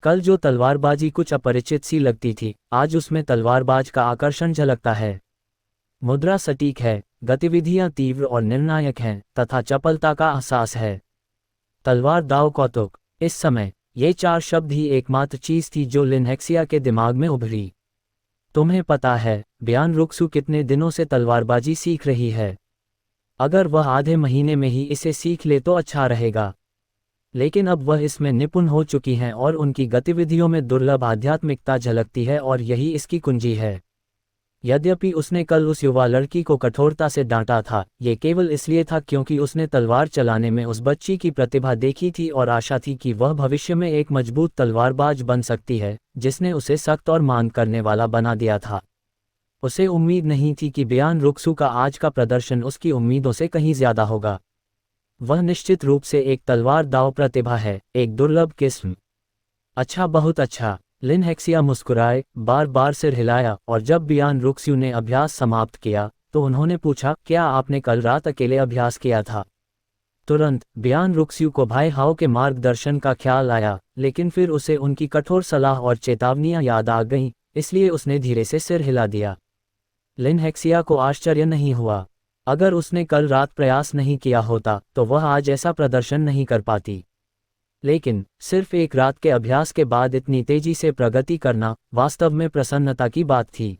कल जो तलवारबाजी कुछ अपरिचित सी लगती थी, आज उसमें तलवारबाज का आकर्षण झलकता है। मुद्रा सटीक है, गतिविधियां तीव्र और निर्णायक हैं, तथा चपलता का एहसास है। तलवार दाव कौतुक। इस समय ये चार शब्द ही एकमात्र चीज थी जो लिन हेक्सिया के दिमाग में उभरी। तुम्हें पता है, ब्यान रुक्सू कितने दिनों से तलवारबाजी सीख रही है। अगर वह आधे महीने में ही इसे सीख ले तो अच्छा रहेगा। लेकिन अब वह इसमें निपुण हो चुकी हैं और उनकी गतिविधियों में दुर्लभ आध्यात्मिकता झलकती है और यही इसकी कुंजी है। यद्यपि उसने कल उस युवा लड़की को कठोरता से डांटा था, ये केवल इसलिए था क्योंकि उसने तलवार चलाने में उस बच्ची की प्रतिभा देखी थी और आशा थी कि वह भविष्य में एक मजबूत तलवारबाज बन सकती है, जिसने उसे सख्त और मान करने वाला बना दिया था। उसे उम्मीद नहीं थी कि ब्यान रुक्सू का आज का प्रदर्शन उसकी उम्मीदों से कहीं ज्यादा होगा। वह निश्चित रूप से एक तलवार दाव प्रतिभा है, एक दुर्लभ किस्म। अच्छा, बहुत अच्छा। लिन हेक्सिया मुस्कुराए, बार बार सिर हिलाया, और जब ब्यान रुक्सू ने अभ्यास समाप्त किया तो उन्होंने पूछा, क्या आपने कल रात अकेले अभ्यास किया था? तुरंत ब्यान रुक्सू को भाई हाओ के मार्गदर्शन का ख्याल आया, लेकिन फिर उसे उनकी कठोर सलाह और चेतावनियां याद आ गईं, इसलिए उसने धीरे से सिर हिला दिया। लिन हेक्सिया को आश्चर्य नहीं हुआ। अगर उसने कल रात प्रयास नहीं किया होता तो वह आज ऐसा प्रदर्शन नहीं कर पाती। लेकिन सिर्फ एक रात के अभ्यास के बाद इतनी तेजी से प्रगति करना वास्तव में प्रसन्नता की बात थी।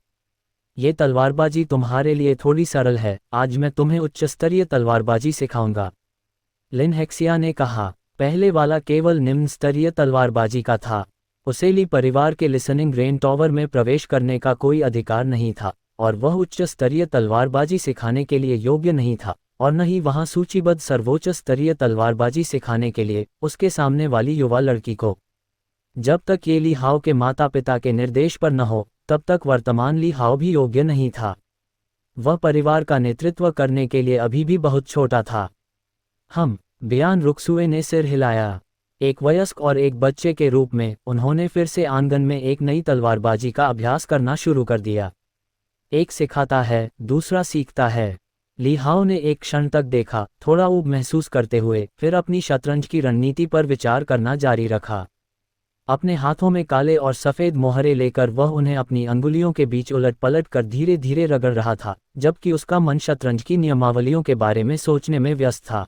ये तलवारबाजी तुम्हारे लिए थोड़ी सरल है, आज मैं तुम्हें उच्च स्तरीय तलवारबाजी सिखाऊंगा, लिन हेक्सिया ने कहा। पहले वाला केवल निम्न स्तरीय तलवारबाजी का था। उसे ली परिवार के लिसनिंग रेन टॉवर में प्रवेश करने का कोई अधिकार नहीं था, और वह उच्च स्तरीय तलवारबाजी सिखाने के लिए योग्य नहीं था, और न ही वहां सूचीबद्ध सर्वोच्च स्तरीय तलवारबाजी सिखाने के लिए उसके सामने वाली युवा लड़की को। जब तक ये ली हाओ के माता पिता के निर्देश पर न हो, तब तक वर्तमान ली हाओ भी योग्य नहीं था। वह परिवार का नेतृत्व करने के लिए अभी भी बहुत छोटा था। ब्यान रुक्सुए ने सिर हिलाया। एक वयस्क और एक बच्चे के रूप में उन्होंने फिर से आंगन में एक नई तलवारबाजी का अभ्यास करना शुरू कर दिया। एक सिखाता है, दूसरा सीखता है। ली हाओ ने एक क्षण तक देखा, थोड़ा ऊब महसूस करते हुए, फिर अपनी शतरंज की रणनीति पर विचार करना जारी रखा। अपने हाथों में काले और सफ़ेद मोहरे लेकर वह उन्हें अपनी अंगुलियों के बीच उलट पलट कर धीरे धीरे रगड़ रहा था, जबकि उसका मन शतरंज की नियमावलियों के बारे में सोचने में व्यस्त था।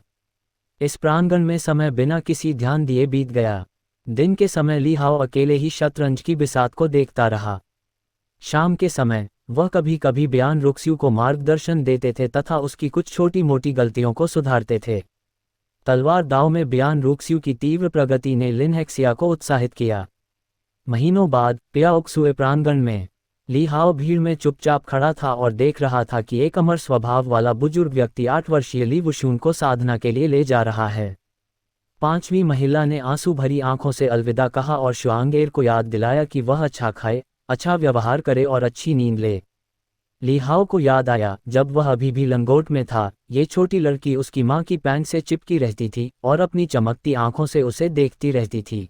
इस प्रांगण में समय बिना किसी ध्यान दिए बीत गया। दिन के समय ली हाओ अकेले ही शतरंज की बिसात को देखता रहा। शाम के समय वह कभी कभी ब्यान रुक्सू को मार्गदर्शन देते थे तथा उसकी कुछ छोटी मोटी गलतियों को सुधारते थे। तलवार दाव में ब्यान रुक्सू की तीव्र प्रगति ने लिन हेक्सिया को उत्साहित किया। महीनों बाद प्याओक्सुए प्रांगण में ली हाओ भीड़ में चुपचाप खड़ा था और देख रहा था कि एक अमर स्वभाव वाला बुजुर्ग व्यक्ति 8 वर्षीय ली वुशुन को साधना के लिए ले जा रहा है। 5वीं महिला ने आंसू भरी आंखों से अलविदा कहा और शुआंगेर को याद दिलाया कि वह अच्छा खाए, अच्छा व्यवहार करे और अच्छी नींद ले। ली हाओ को याद आया, जब वह अभी भी लंगोट में था, ये छोटी लड़की उसकी माँ की पैंट से चिपकी रहती थी और अपनी चमकती आंखों से उसे देखती रहती थी।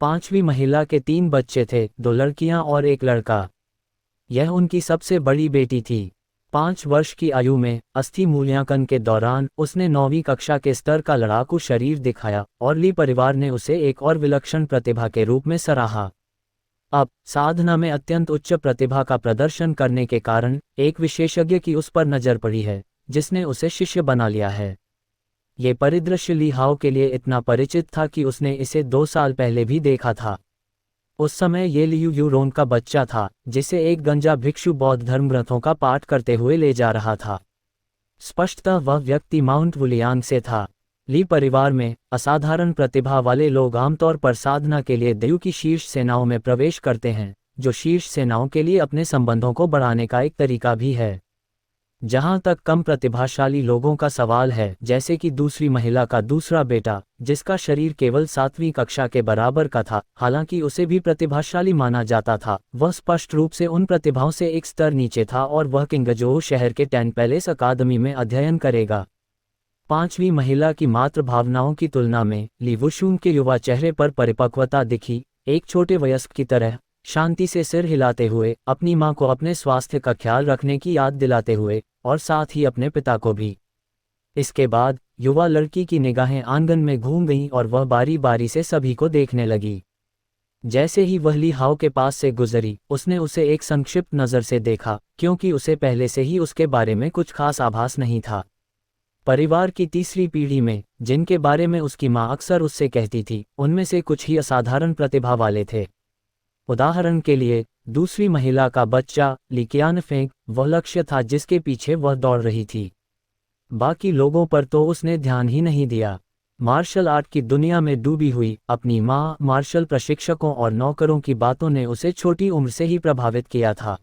5वीं महिला के 3 बच्चे थे, 2 लड़कियां और 1 लड़का। यह उनकी सबसे बड़ी बेटी थी। 5 वर्ष की आयु में अस्थि मूल्यांकन के दौरान उसने 9वीं कक्षा के स्तर का लड़ाकू शरीर दिखाया और ली परिवार ने उसे एक और विलक्षण प्रतिभा के रूप में सराहा। अब साधना में अत्यंत उच्च प्रतिभा का प्रदर्शन करने के कारण एक विशेषज्ञ की उस पर नजर पड़ी है, जिसने उसे शिष्य बना लिया है। ये परिदृश्य ली हाओ के लिए इतना परिचित था कि उसने इसे 2 साल पहले भी देखा था। उस समय ये लियू यूरोन का बच्चा था, जिसे एक गंजा भिक्षु बौद्ध धर्मग्रंथों का पाठ करते हुए ले जा रहा था। स्पष्टतः वह व्यक्ति माउंट वुलियांग से था। ली परिवार में असाधारण प्रतिभा वाले लोग आमतौर पर साधना के लिए दयु की शीर्ष सेनाओं में प्रवेश करते हैं, जो शीर्ष सेनाओं के लिए अपने संबंधों को बढ़ाने का एक तरीका भी है। जहां तक कम प्रतिभाशाली लोगों का सवाल है, जैसे कि दूसरी महिला का दूसरा बेटा, जिसका शरीर केवल 7वीं कक्षा के बराबर का था, हालांकि उसे भी प्रतिभाशाली माना जाता था, वह स्पष्ट रूप से उन प्रतिभाओं से एक स्तर नीचे था और वह किंगजोउ शहर के टेन पैलेस अकादमी में अध्ययन करेगा। 5वीं महिला की मात्र भावनाओं की तुलना में ली वुशुन के युवा चेहरे पर परिपक्वता दिखी, एक छोटे वयस्क की तरह, शांति से सिर हिलाते हुए, अपनी मां को अपने स्वास्थ्य का ख्याल रखने की याद दिलाते हुए, और साथ ही अपने पिता को भी। इसके बाद युवा लड़की की निगाहें आंगन में घूम गईं और वह बारी बारी से सभी को देखने लगी। जैसे ही वह ली हाओ के पास से गुजरी, उसने उसे एक संक्षिप्त नज़र से देखा, क्योंकि उसे पहले से ही उसके बारे में कुछ खास आभास नहीं था। परिवार की तीसरी पीढ़ी में, जिनके बारे में उसकी माँ अक्सर उससे कहती थी, उनमें से कुछ ही असाधारण प्रतिभा वाले थे। उदाहरण के लिए, दूसरी महिला का बच्चा, ली क्यानफेंग, वह लक्ष्य था जिसके पीछे वह दौड़ रही थी। बाकी लोगों पर तो उसने ध्यान ही नहीं दिया। मार्शल आर्ट की दुनिया में डूबी हुई अपनी माँ, मार्शल प्रशिक्षकों और नौकरों की बातों ने उसे छोटी उम्र से ही प्रभावित किया था।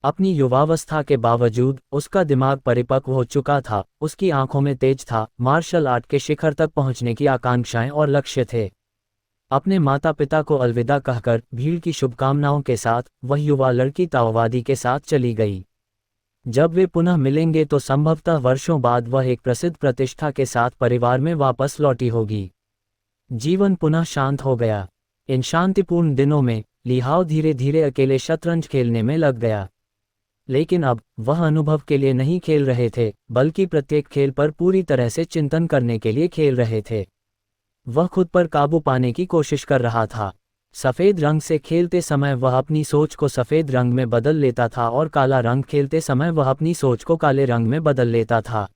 अपनी युवावस्था के बावजूद उसका दिमाग परिपक्व हो चुका था, उसकी आंखों में तेज था, मार्शल आर्ट के शिखर तक पहुंचने की आकांक्षाएं और लक्ष्य थे। अपने माता पिता को अलविदा कहकर भीड़ की शुभकामनाओं के साथ वह युवा लड़की ताओवादी के साथ चली गई। जब वे पुनः मिलेंगे तो संभवतः वर्षों बाद वह एक प्रसिद्ध प्रतिष्ठा के साथ परिवार में वापस लौटी होगी। जीवन पुनः शांत हो गया। इन शांतिपूर्ण दिनों में ली हाओ धीरे धीरे अकेले शतरंज खेलने में लग गया। लेकिन अब वह अनुभव के लिए नहीं खेल रहे थे, बल्कि प्रत्येक खेल पर पूरी तरह से चिंतन करने के लिए खेल रहे थे। वह खुद पर काबू पाने की कोशिश कर रहा था। सफ़ेद रंग से खेलते समय वह अपनी सोच को सफ़ेद रंग में बदल लेता था और काला रंग खेलते समय वह अपनी सोच को काले रंग में बदल लेता था।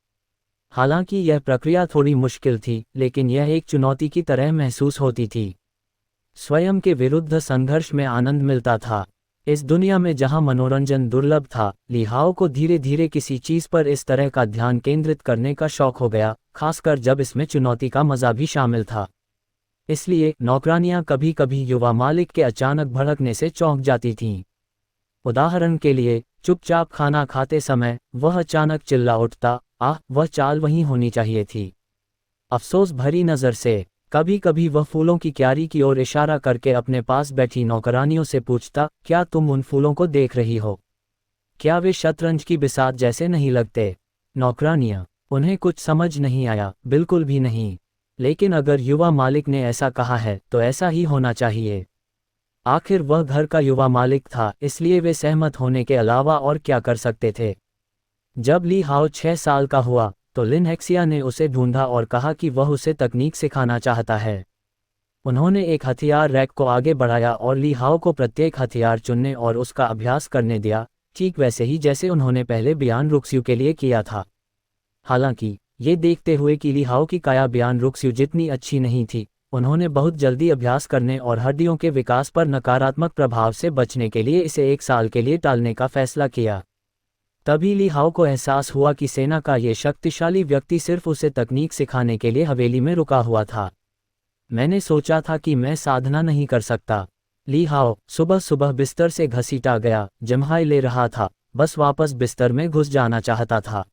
हालांकि यह प्रक्रिया थोड़ी मुश्किल थी, लेकिन यह एक चुनौती की तरह महसूस होती थी। स्वयं के विरुद्ध संघर्ष में आनंद मिलता था। इस दुनिया में जहां मनोरंजन दुर्लभ था, ली हाओ को धीरे धीरे किसी चीज पर इस तरह का ध्यान केंद्रित करने का शौक हो गया, खासकर जब इसमें चुनौती का मजा भी शामिल था। इसलिए नौकरानियां कभी कभी युवा मालिक के अचानक भड़कने से चौंक जाती थीं। उदाहरण के लिए, चुपचाप खाना खाते समय वह अचानक चिल्ला उठता, आह, वह चाल वहीं होनी चाहिए थी। अफसोस भरी नज़र से कभी कभी वह फूलों की क्यारी की ओर इशारा करके अपने पास बैठी नौकरानियों से पूछता, क्या तुम उन फूलों को देख रही हो? क्या वे शतरंज की बिसात जैसे नहीं लगते? नौकरानियां, उन्हें कुछ समझ नहीं आया, बिल्कुल भी नहीं। लेकिन अगर युवा मालिक ने ऐसा कहा है तो ऐसा ही होना चाहिए। आखिर वह घर का युवा मालिक था, इसलिए वे सहमत होने के अलावा और क्या कर सकते थे। जब ली हाओ 6 साल का हुआ तो लिन हेक्सिया ने उसे ढूंढा और कहा कि वह उसे तकनीक सिखाना चाहता है। उन्होंने एक हथियार रैक को आगे बढ़ाया और ली हाओ को प्रत्येक हथियार चुनने और उसका अभ्यास करने दिया, ठीक वैसे ही जैसे उन्होंने पहले बियान रुक्स्यू के लिए किया था। हालांकि ये देखते हुए कि ली हाओ की काया बियान रुक्स्यू जितनी अच्छी नहीं थी, उन्होंने बहुत जल्दी अभ्यास करने और हड्डियों के विकास पर नकारात्मक प्रभाव से बचने के लिए इसे 1 साल के लिए टालने का फैसला किया। तभी ली हाओ को एहसास हुआ कि सेना का ये शक्तिशाली व्यक्ति सिर्फ उसे तकनीक सिखाने के लिए हवेली में रुका हुआ था। मैंने सोचा था कि मैं साधना नहीं कर सकता। ली हाओ सुबह सुबह बिस्तर से घसीटा गया, जम्हाई ले रहा था, बस वापस बिस्तर में घुस जाना चाहता था।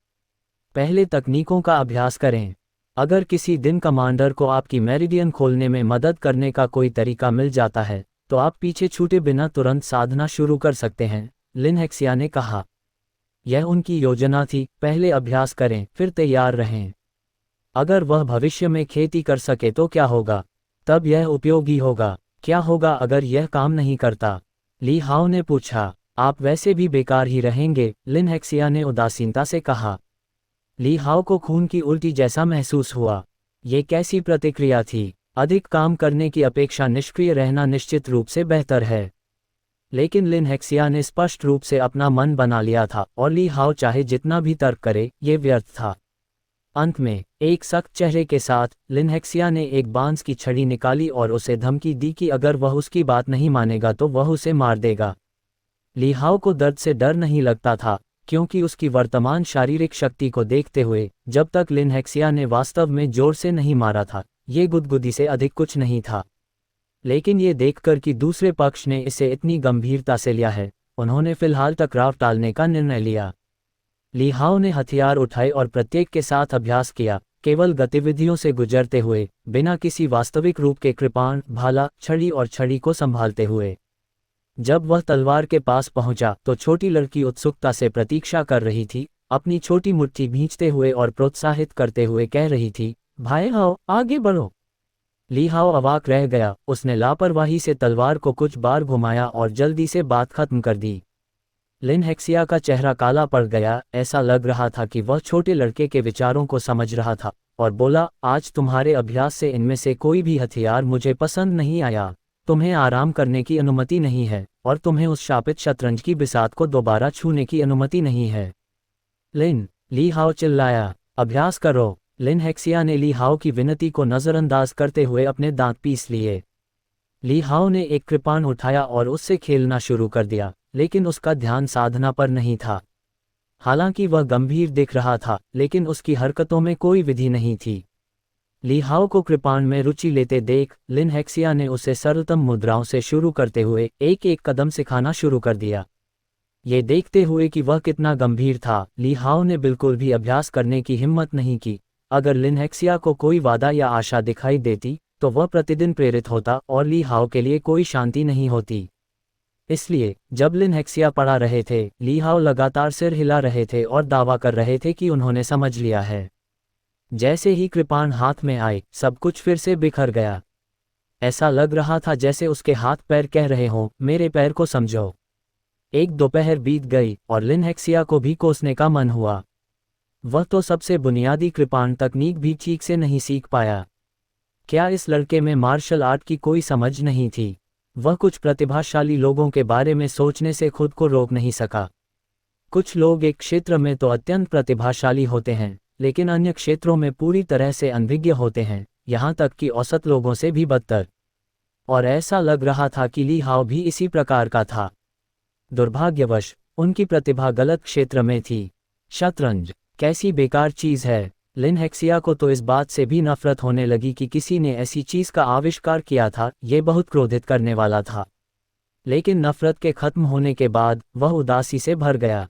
पहले तकनीकों का अभ्यास करें। अगर किसी दिन कमांडर को आपकी मेरिडियन खोलने में मदद करने का कोई तरीका मिल जाता है तो आप पीछे छूटे बिना तुरंत साधना शुरू कर सकते हैं, लिन हेक्सिया ने कहा। यह उनकी योजना थी, पहले अभ्यास करें, फिर तैयार रहें। अगर वह भविष्य में खेती कर सके तो क्या होगा? तब यह उपयोगी होगा। क्या होगा अगर यह काम नहीं करता? ली हाओ ने पूछा। आप वैसे भी बेकार ही रहेंगे, लिन हेक्सिया ने उदासीनता से कहा। ली हाओ को खून की उल्टी जैसा महसूस हुआ। ये कैसी प्रतिक्रिया थी? अधिक काम करने की अपेक्षा निष्क्रिय रहना निश्चित रूप से बेहतर है। लेकिन लिन हेक्सिया ने स्पष्ट रूप से अपना मन बना लिया था और ली हाओ चाहे जितना भी तर्क करे, ये व्यर्थ था। अंत में एक सख्त चेहरे के साथ लिन हेक्सिया ने एक बांस की छड़ी निकाली और उसे धमकी दी कि अगर वह उसकी बात नहीं मानेगा तो वह उसे मार देगा। ली हाओ को दर्द से डर नहीं लगता था, क्योंकि उसकी वर्तमान शारीरिक शक्ति को देखते हुए जब तक लिन हेक्सिया ने वास्तव में जोर से नहीं मारा था, ये गुदगुदी से अधिक कुछ नहीं था। लेकिन ये देखकर कि दूसरे पक्ष ने इसे इतनी गंभीरता से लिया है, उन्होंने फिलहाल टकराव टालने का निर्णय लिया। ली हाओ ने हथियार उठाए और प्रत्येक के साथ अभ्यास किया, केवल गतिविधियों से गुजरते हुए, बिना किसी वास्तविक रूप के कृपाण, भाला, छड़ी और छड़ी को संभालते हुए। जब वह तलवार के पास पहुंचा तो छोटी लड़की उत्सुकता से प्रतीक्षा कर रही थी, अपनी छोटी मुट्ठी भींचते हुए और प्रोत्साहित करते हुए कह रही थी, भाई हाओ, आगे बढ़ो। ली हाओ अवाक रह गया। उसने लापरवाही से तलवार को कुछ बार घुमाया और जल्दी से बात खत्म कर दी। लिन हेक्सिया का चेहरा काला पड़ गया, ऐसा लग रहा था कि वह छोटे लड़के के विचारों को समझ रहा था, और बोला, आज तुम्हारे अभ्यास से इनमें से कोई भी हथियार मुझे पसंद नहीं आया। तुम्हें आराम करने की अनुमति नहीं है, और तुम्हें उस शापित शतरंज की बिसात को दोबारा छूने की अनुमति नहीं है। लिन, ली हाओ चिल्लाया, अभ्यास करो। लिन हेक्सिया ने ली हाओ की विनती को नज़रअंदाज करते हुए अपने दांत पीस लिए। ली हाओ ने एक कृपाण उठाया और उससे खेलना शुरू कर दिया, लेकिन उसका ध्यान साधना पर नहीं था। हालांकि वह गंभीर दिख रहा था, लेकिन उसकी हरकतों में कोई विधि नहीं थी। ली हाओ को कृपाण में रुचि लेते देख लिन हेक्सिया ने उसे सरलतम मुद्राओं से शुरू करते हुए एक एक कदम सिखाना शुरू कर दिया। ये देखते हुए कि वह कितना गंभीर था, ली हाओ ने बिल्कुल भी अभ्यास करने की हिम्मत नहीं की। अगर लिन हेक्सिया को कोई वादा या आशा दिखाई देती तो वह प्रतिदिन प्रेरित होता और ली हाओ के लिए कोई शांति नहीं होती। इसलिए जब लिन हेक्सिया पढ़ा रहे थे, ली हाओ लगातार सिर हिला रहे थे और दावा कर रहे थे कि उन्होंने समझ लिया है। जैसे ही कृपाण हाथ में आए, सब कुछ फिर से बिखर गया। ऐसा लग रहा था जैसे उसके हाथ पैर कह रहे हों, मेरे पैर को समझो। एक दोपहर बीत गई और लिन हेक्सिया को भी कोसने का मन हुआ। वह तो सबसे बुनियादी कृपाण तकनीक भी ठीक से नहीं सीख पाया। क्या इस लड़के में मार्शल आर्ट की कोई समझ नहीं थी? वह कुछ प्रतिभाशाली लोगों के बारे में सोचने से खुद को रोक नहीं सका। कुछ लोग एक क्षेत्र में तो अत्यंत प्रतिभाशाली होते हैं, लेकिन अन्य क्षेत्रों में पूरी तरह से अनभिज्ञ होते हैं, यहाँ तक कि औसत लोगों से भी बदतर। और ऐसा लग रहा था कि ली हाओ भी इसी प्रकार का था। दुर्भाग्यवश उनकी प्रतिभा गलत क्षेत्र में थी। शतरंज कैसी बेकार चीज़ है। लिन हेक्सिया को तो इस बात से भी नफरत होने लगी कि किसी ने ऐसी चीज़ का आविष्कार किया था। ये बहुत क्रोधित करने वाला था। लेकिन नफरत के खत्म होने के बाद वह उदासी से भर गया।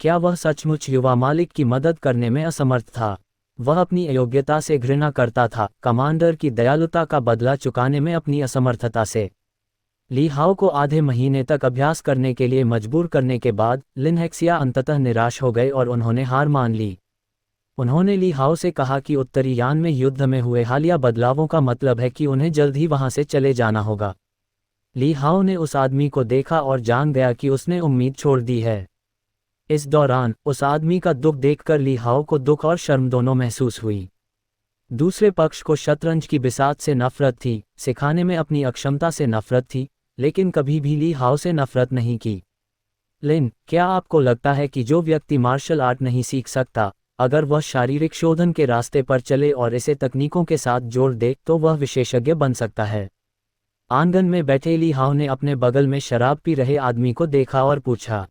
क्या वह सचमुच युवा मालिक की मदद करने में असमर्थ था? वह अपनी अयोग्यता से घृणा करता था, कमांडर की दयालुता का बदला चुकाने में अपनी असमर्थता से। ली हाओ को आधे महीने तक अभ्यास करने के लिए मजबूर करने के बाद लिन हेक्सिया अंततः निराश हो गए और उन्होंने हार मान ली। उन्होंने ली हाओ से कहा कि उत्तरी यान में युद्ध में हुए हालिया बदलावों का मतलब है कि उन्हें जल्द ही वहां से चले जाना होगा। ली हाओ ने उस आदमी को देखा और जान गया कि उसने उम्मीद छोड़ दी है। इस दौरान उस आदमी का दुख देखकर ली हाओ को दुख और शर्म दोनों महसूस हुई। दूसरे पक्ष को शतरंज की बिसात से नफरत थी, सिखाने में अपनी अक्षमता से नफरत थी, लेकिन कभी भी ली हाओ से नफरत नहीं की। लिन, क्या आपको लगता है कि जो व्यक्ति मार्शल आर्ट नहीं सीख सकता, अगर वह शारीरिक शोधन के रास्ते पर चले और इसे तकनीकों के साथ जोड़ दे तो वह विशेषज्ञ बन सकता है? आंगन में बैठे ली हाओ ने अपने बगल में शराब पी रहे आदमी को देखा और पूछा।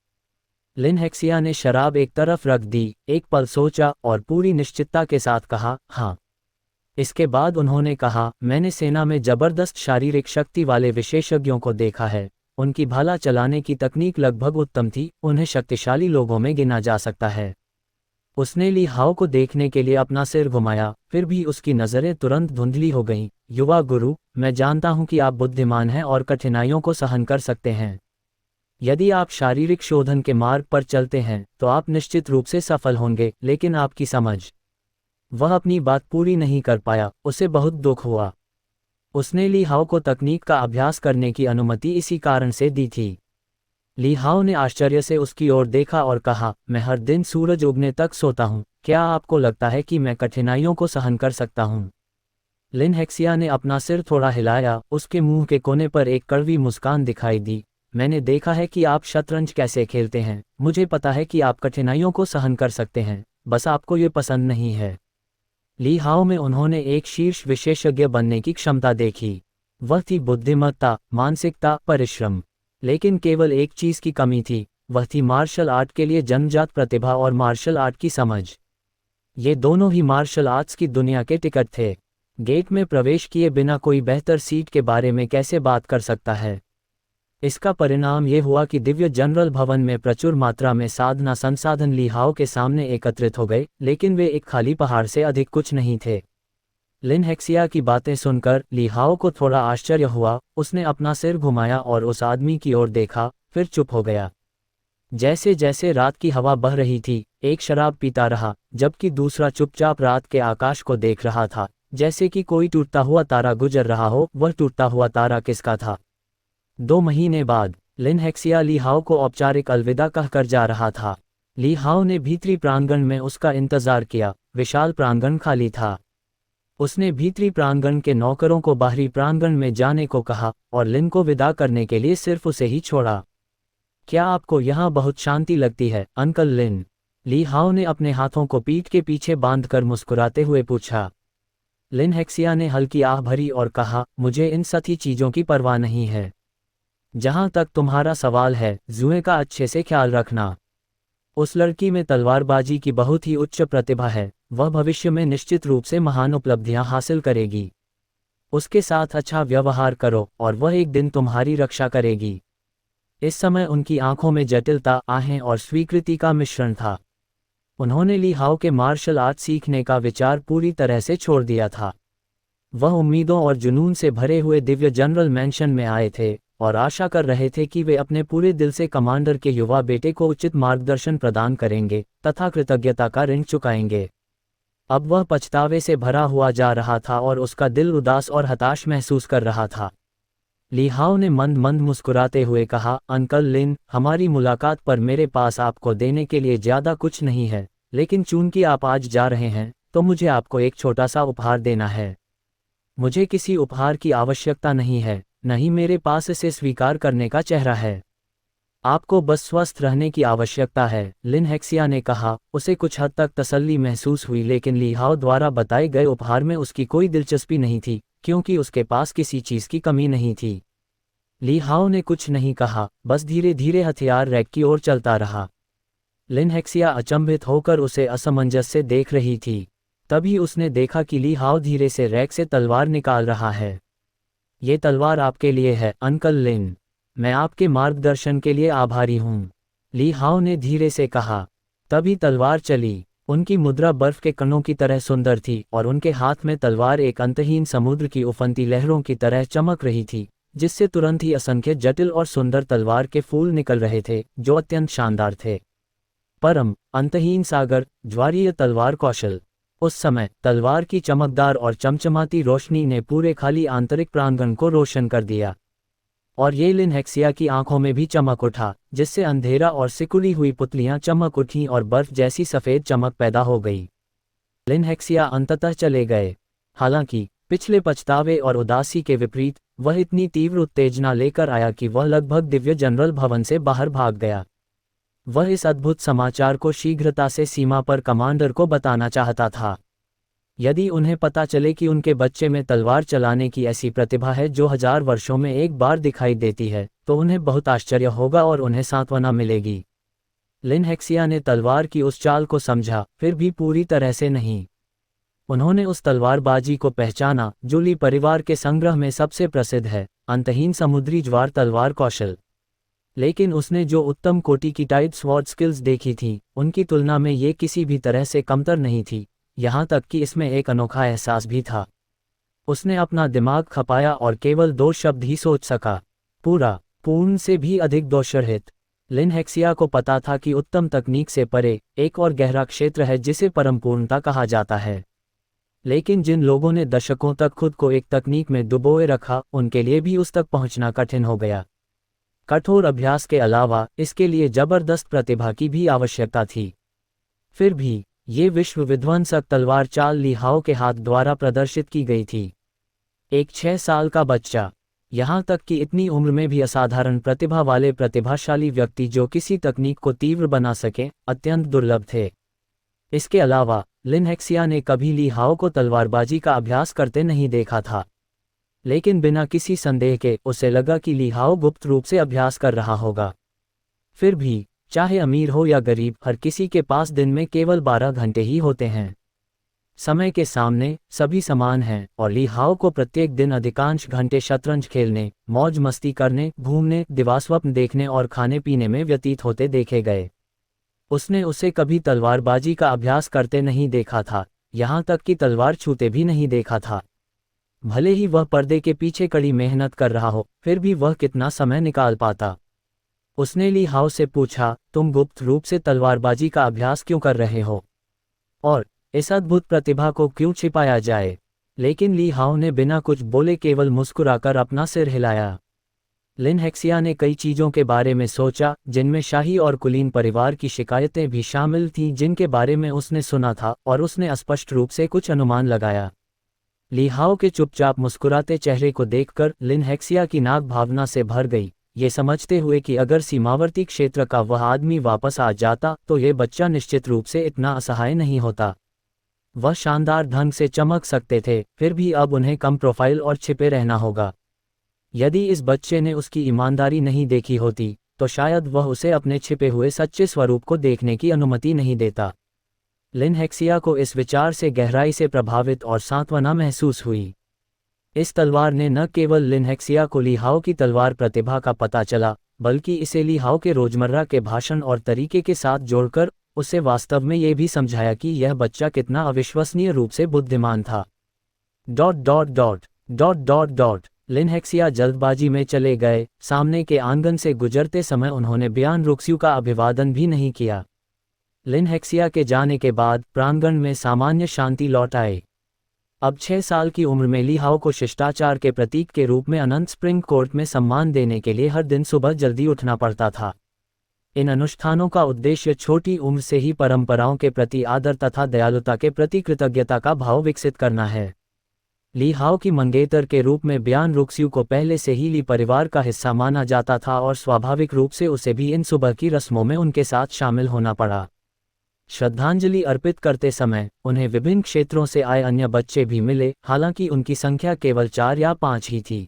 लिन हेक्सिया ने शराब एक तरफ रख दी, एक पल सोचा और पूरी निश्चितता के साथ कहा, हाँ। इसके बाद उन्होंने कहा, मैंने सेना में जबरदस्त शारीरिक शक्ति वाले विशेषज्ञों को देखा है। उनकी भाला चलाने की तकनीक लगभग उत्तम थी, उन्हें शक्तिशाली लोगों में गिना जा सकता है। उसने ली हाओ को देखने के लिए अपना सिर घुमाया, फिर भी उसकी नज़रें तुरंत धुंधली हो गईं। युवा गुरु, मैं जानता हूं कि आप बुद्धिमान हैं और कठिनाइयों को सहन कर सकते हैं। यदि आप शारीरिक शोधन के मार्ग पर चलते हैं तो आप निश्चित रूप से सफल होंगे, लेकिन आपकी समझ। वह अपनी बात पूरी नहीं कर पाया, उसे बहुत दुख हुआ। उसने ली हाओ को तकनीक का अभ्यास करने की अनुमति इसी कारण से दी थी। ली हाओ ने आश्चर्य से उसकी ओर देखा और कहा, मैं हर दिन सूरज उगने तक सोता हूँ, क्या आपको लगता है कि मैं कठिनाइयों को सहन कर सकता हूँ? लिन हेक्सिया ने अपना सिर थोड़ा हिलाया, उसके मुंह के कोने पर एक कड़वी मुस्कान दिखाई दी। मैंने देखा है कि आप शतरंज कैसे खेलते हैं, मुझे पता है कि आप कठिनाइयों को सहन कर सकते हैं, बस आपको ये पसंद नहीं है। ली हाओ में उन्होंने एक शीर्ष विशेषज्ञ बनने की क्षमता देखी। वह थी बुद्धिमत्ता, मानसिकता, परिश्रम। लेकिन केवल एक चीज़ की कमी थी, वह थी मार्शल आर्ट के लिए जन्मजात प्रतिभा और मार्शल आर्ट की समझ। ये दोनों ही मार्शल आर्ट्स की दुनिया के टिकट थे। गेट में प्रवेश किए बिना कोई बेहतर सीट के बारे में कैसे बात कर सकता है? इसका परिणाम ये हुआ कि दिव्य जनरल भवन में प्रचुर मात्रा में साधना संसाधन ली हाओ के सामने एकत्रित हो गए, लेकिन वे एक खाली पहाड़ से अधिक कुछ नहीं थे। लिन हेक्सिया की बातें सुनकर ली हाओ को थोड़ा आश्चर्य हुआ, उसने अपना सिर घुमाया और उस आदमी की ओर देखा, फिर चुप हो गया। जैसे जैसे रात की हवा बह रही थी, एक शराब पीता रहा, जबकि दूसरा चुपचाप रात के आकाश को देख रहा था, जैसे कि कोई टूटता हुआ तारा गुजर रहा हो। वह टूटता हुआ तारा किसका था? 2 महीने बाद लिन हेक्सिया ली हाओ को औपचारिक अलविदा कहकर जा रहा था। ली हाओ ने भीतरी प्रांगण में उसका इंतजार किया। विशाल प्रांगण खाली था। उसने भीतरी प्रांगण के नौकरों को बाहरी प्रांगण में जाने को कहा और लिन को विदा करने के लिए सिर्फ उसे ही छोड़ा। क्या आपको यहाँ बहुत शांति लगती है, अंकल लिन? ली हाओ ने अपने हाथों को पीठ के पीछे बांधकर मुस्कुराते हुए पूछा। लिन हेक्सिया ने हल्की आह भरी और कहा, मुझे इन सभी चीज़ों की परवाह नहीं है। जहाँ तक तुम्हारा सवाल है, जुए का अच्छे से ख्याल रखना। उस लड़की में तलवारबाजी की बहुत ही उच्च प्रतिभा है, वह भविष्य में निश्चित रूप से महान उपलब्धियां हासिल करेगी। उसके साथ अच्छा व्यवहार करो और वह एक दिन तुम्हारी रक्षा करेगी। इस समय उनकी आंखों में जटिलता, आहें और स्वीकृति का मिश्रण था। उन्होंने ली हाओ के मार्शल आर्ट सीखने का विचार पूरी तरह से छोड़ दिया था। वह उम्मीदों और जुनून से भरे हुए दिव्य जनरल मैंशन में आए थे और आशा कर रहे थे कि वे अपने पूरे दिल से कमांडर के युवा बेटे को उचित मार्गदर्शन प्रदान करेंगे तथा कृतज्ञता का ऋण चुकाएंगे। अब वह पछतावे से भरा हुआ जा रहा था और उसका दिल उदास और हताश महसूस कर रहा था। ली हाओ ने मंद मंद मुस्कुराते हुए कहा, अंकल लिन, हमारी मुलाकात पर मेरे पास आपको देने के लिए ज़्यादा कुछ नहीं है, लेकिन चूंकि आप आज जा रहे हैं तो मुझे आपको एक छोटा सा उपहार देना है। मुझे किसी उपहार की आवश्यकता नहीं है, न ही मेरे पास इसे स्वीकार करने का चेहरा है। आपको बस स्वस्थ रहने की आवश्यकता है, लिन हेक्सिया ने कहा। उसे कुछ हद तक तसल्ली महसूस हुई, लेकिन ली हाओ द्वारा बताए गए उपहार में उसकी कोई दिलचस्पी नहीं थी, क्योंकि उसके पास किसी चीज़ की कमी नहीं थी। ली हाओ ने कुछ नहीं कहा, बस धीरे धीरे हथियार रैक की ओर चलता रहा। लिन हेक्सिया अचंभित होकर उसे असमंजस से देख रही थी। तभी उसने देखा कि ली हाओ धीरे से रैक से तलवार निकाल रहा है। ये तलवार आपके लिए है, अंकल लिन। मैं आपके मार्गदर्शन के लिए आभारी हूँ, ली हाओ ने धीरे से कहा। तभी तलवार चली। उनकी मुद्रा बर्फ के कणों की तरह सुंदर थी और उनके हाथ में तलवार एक अंतहीन समुद्र की उफनती लहरों की तरह चमक रही थी, जिससे तुरंत ही असंख्य जटिल और सुंदर तलवार के फूल निकल रहे थे, जो अत्यंत शानदार थे। परम अंतहीन सागर, ज्वारीय तलवार कौशल। उस समय तलवार की चमकदार और चमचमाती रोशनी ने पूरे खाली आंतरिक प्रांगण को रोशन कर दिया, और ये लिन हेक्सिया की आंखों में भी चमक उठा, जिससे अंधेरा और सिकुड़ी हुई पुतलियां चमक उठीं और बर्फ जैसी सफ़ेद चमक पैदा हो गई। लिन हेक्सिया अंततः चले गए। हालांकि पिछले पछतावे और उदासी के विपरीत, वह इतनी तीव्र उत्तेजना लेकर आया कि वह लगभग दिव्य जनरल भवन से बाहर भाग गया। वह इस अद्भुत समाचार को शीघ्रता से सीमा पर कमांडर को बताना चाहता था। यदि उन्हें पता चले कि उनके बच्चे में तलवार चलाने की ऐसी प्रतिभा है जो 1000 वर्षों में एक बार दिखाई देती है, तो उन्हें बहुत आश्चर्य होगा और उन्हें सांत्वना मिलेगी। लिन हेक्सिया ने तलवार की उस चाल को समझा, फिर भी पूरी तरह से नहीं। उन्होंने उस तलवारबाजी को पहचाना जो ली परिवार के संग्रह में सबसे प्रसिद्ध है, अंतहीन समुद्री ज्वार तलवार कौशल। लेकिन उसने जो उत्तम कोटि की टाइड स्वॉर्ड स्किल्स देखी थी, उनकी तुलना में ये किसी भी तरह से कमतर नहीं थी, यहाँ तक कि इसमें एक अनोखा एहसास भी था। उसने अपना दिमाग खपाया और केवल 2 शब्द ही सोच सका, पूरा, पूर्ण से भी अधिक दोषरहित। लिन हेक्सिया को पता था कि उत्तम तकनीक से परे एक और गहरा क्षेत्र है जिसे परमपूर्णता कहा जाता है। लेकिन जिन लोगों ने दशकों तक खुद को एक तकनीक में डुबोए रखा, उनके लिए भी उस तक पहुंचना कठिन हो गया। कठोर अभ्यास के अलावा इसके लिए जबरदस्त प्रतिभा की भी आवश्यकता थी। फिर भी ये विश्व विध्वंसक तलवार चाल ली हाओ के हाथ द्वारा प्रदर्शित की गई थी। एक 6 साल का बच्चा, यहाँ तक कि इतनी उम्र में भी असाधारण प्रतिभा वाले प्रतिभाशाली व्यक्ति जो किसी तकनीक को तीव्र बना सके, अत्यंत दुर्लभ थे। इसके अलावा लिन हेक्सिया ने कभी ली हाओ को तलवारबाजी का अभ्यास करते नहीं देखा था, लेकिन बिना किसी संदेह के उसे लगा कि ली हाओ गुप्त रूप से अभ्यास कर रहा होगा। फिर भी चाहे अमीर हो या गरीब, हर किसी के पास दिन में केवल 12 घंटे ही होते हैं। समय के सामने सभी समान हैं और ली हाओ को प्रत्येक दिन अधिकांश घंटे शतरंज खेलने, मौज मस्ती करने, घूमने, दिवास्वप्न देखने और खाने पीने में व्यतीत होते देखे गए। उसने उसे कभी तलवारबाजी का अभ्यास करते नहीं देखा था, यहाँ तक कि तलवार छूते भी नहीं देखा था। भले ही वह पर्दे के पीछे कड़ी मेहनत कर रहा हो, फिर भी वह कितना समय निकाल पाता। उसने ली हाओ से पूछा, तुम गुप्त रूप से तलवारबाजी का अभ्यास क्यों कर रहे हो, और इस अद्भुत प्रतिभा को क्यों छिपाया जाए? लेकिन ली हाओ ने बिना कुछ बोले केवल मुस्कुराकर अपना सिर हिलाया। लिन हेक्सिया ने कई चीज़ों के बारे में सोचा, जिनमें शाही और कुलीन परिवार की शिकायतें भी शामिल थीं जिनके बारे में उसने सुना था, और उसने स्पष्ट रूप से कुछ अनुमान लगाया। लीहाओ के चुपचाप मुस्कुराते चेहरे को देखकर लिन हेक्सिया की नाक भावना से भर गई, ये समझते हुए कि अगर सीमावर्ती क्षेत्र का वह आदमी वापस आ जाता तो ये बच्चा निश्चित रूप से इतना असहाय नहीं होता। वह शानदार ढंग से चमक सकते थे, फिर भी अब उन्हें कम प्रोफाइल और छिपे रहना होगा। यदि इस बच्चे ने उसकी ईमानदारी नहीं देखी होती तो शायद वह उसे अपने छिपे हुए सच्चे स्वरूप को देखने की अनुमति नहीं देता। लिन हेक्सिया को इस विचार से गहराई से प्रभावित और सांत्वना महसूस हुई। इस तलवार ने न केवल लिन हेक्सिया को लीहाओ की तलवार प्रतिभा का पता चला, बल्कि इसे लीहाओ के रोजमर्रा के भाषण और तरीके के साथ जोड़कर उसे वास्तव में ये भी समझाया कि यह बच्चा कितना अविश्वसनीय रूप से बुद्धिमान था। ... लिन हेक्सिया जल्दबाजी में चले गए। सामने के आंगन से गुजरते समय उन्होंने बियान रुक्स्यू का अभिवादन भी नहीं किया। लिन हेक्सिया के जाने के बाद प्रांगण में सामान्य शांति लौट आए। अब 6 साल की उम्र में लीहाओ को शिष्टाचार के प्रतीक के रूप में अनंत स्प्रिंग कोर्ट में सम्मान देने के लिए हर दिन सुबह जल्दी उठना पड़ता था। इन अनुष्ठानों का उद्देश्य छोटी उम्र से ही परंपराओं के प्रति आदर तथा दयालुता के प्रति कृतज्ञता का भाव विकसित करना है। लीहाओ की मंगेतर के रूप में बियान रुक्स्यू को पहले से ही ली परिवार का हिस्सा माना जाता था और स्वाभाविक रूप से उसे भी इन सुबह की रस्मों में उनके साथ शामिल होना पड़ा। श्रद्धांजलि अर्पित करते समय उन्हें विभिन्न क्षेत्रों से आए अन्य बच्चे भी मिले, हालांकि उनकी संख्या केवल 4 या 5 ही थी।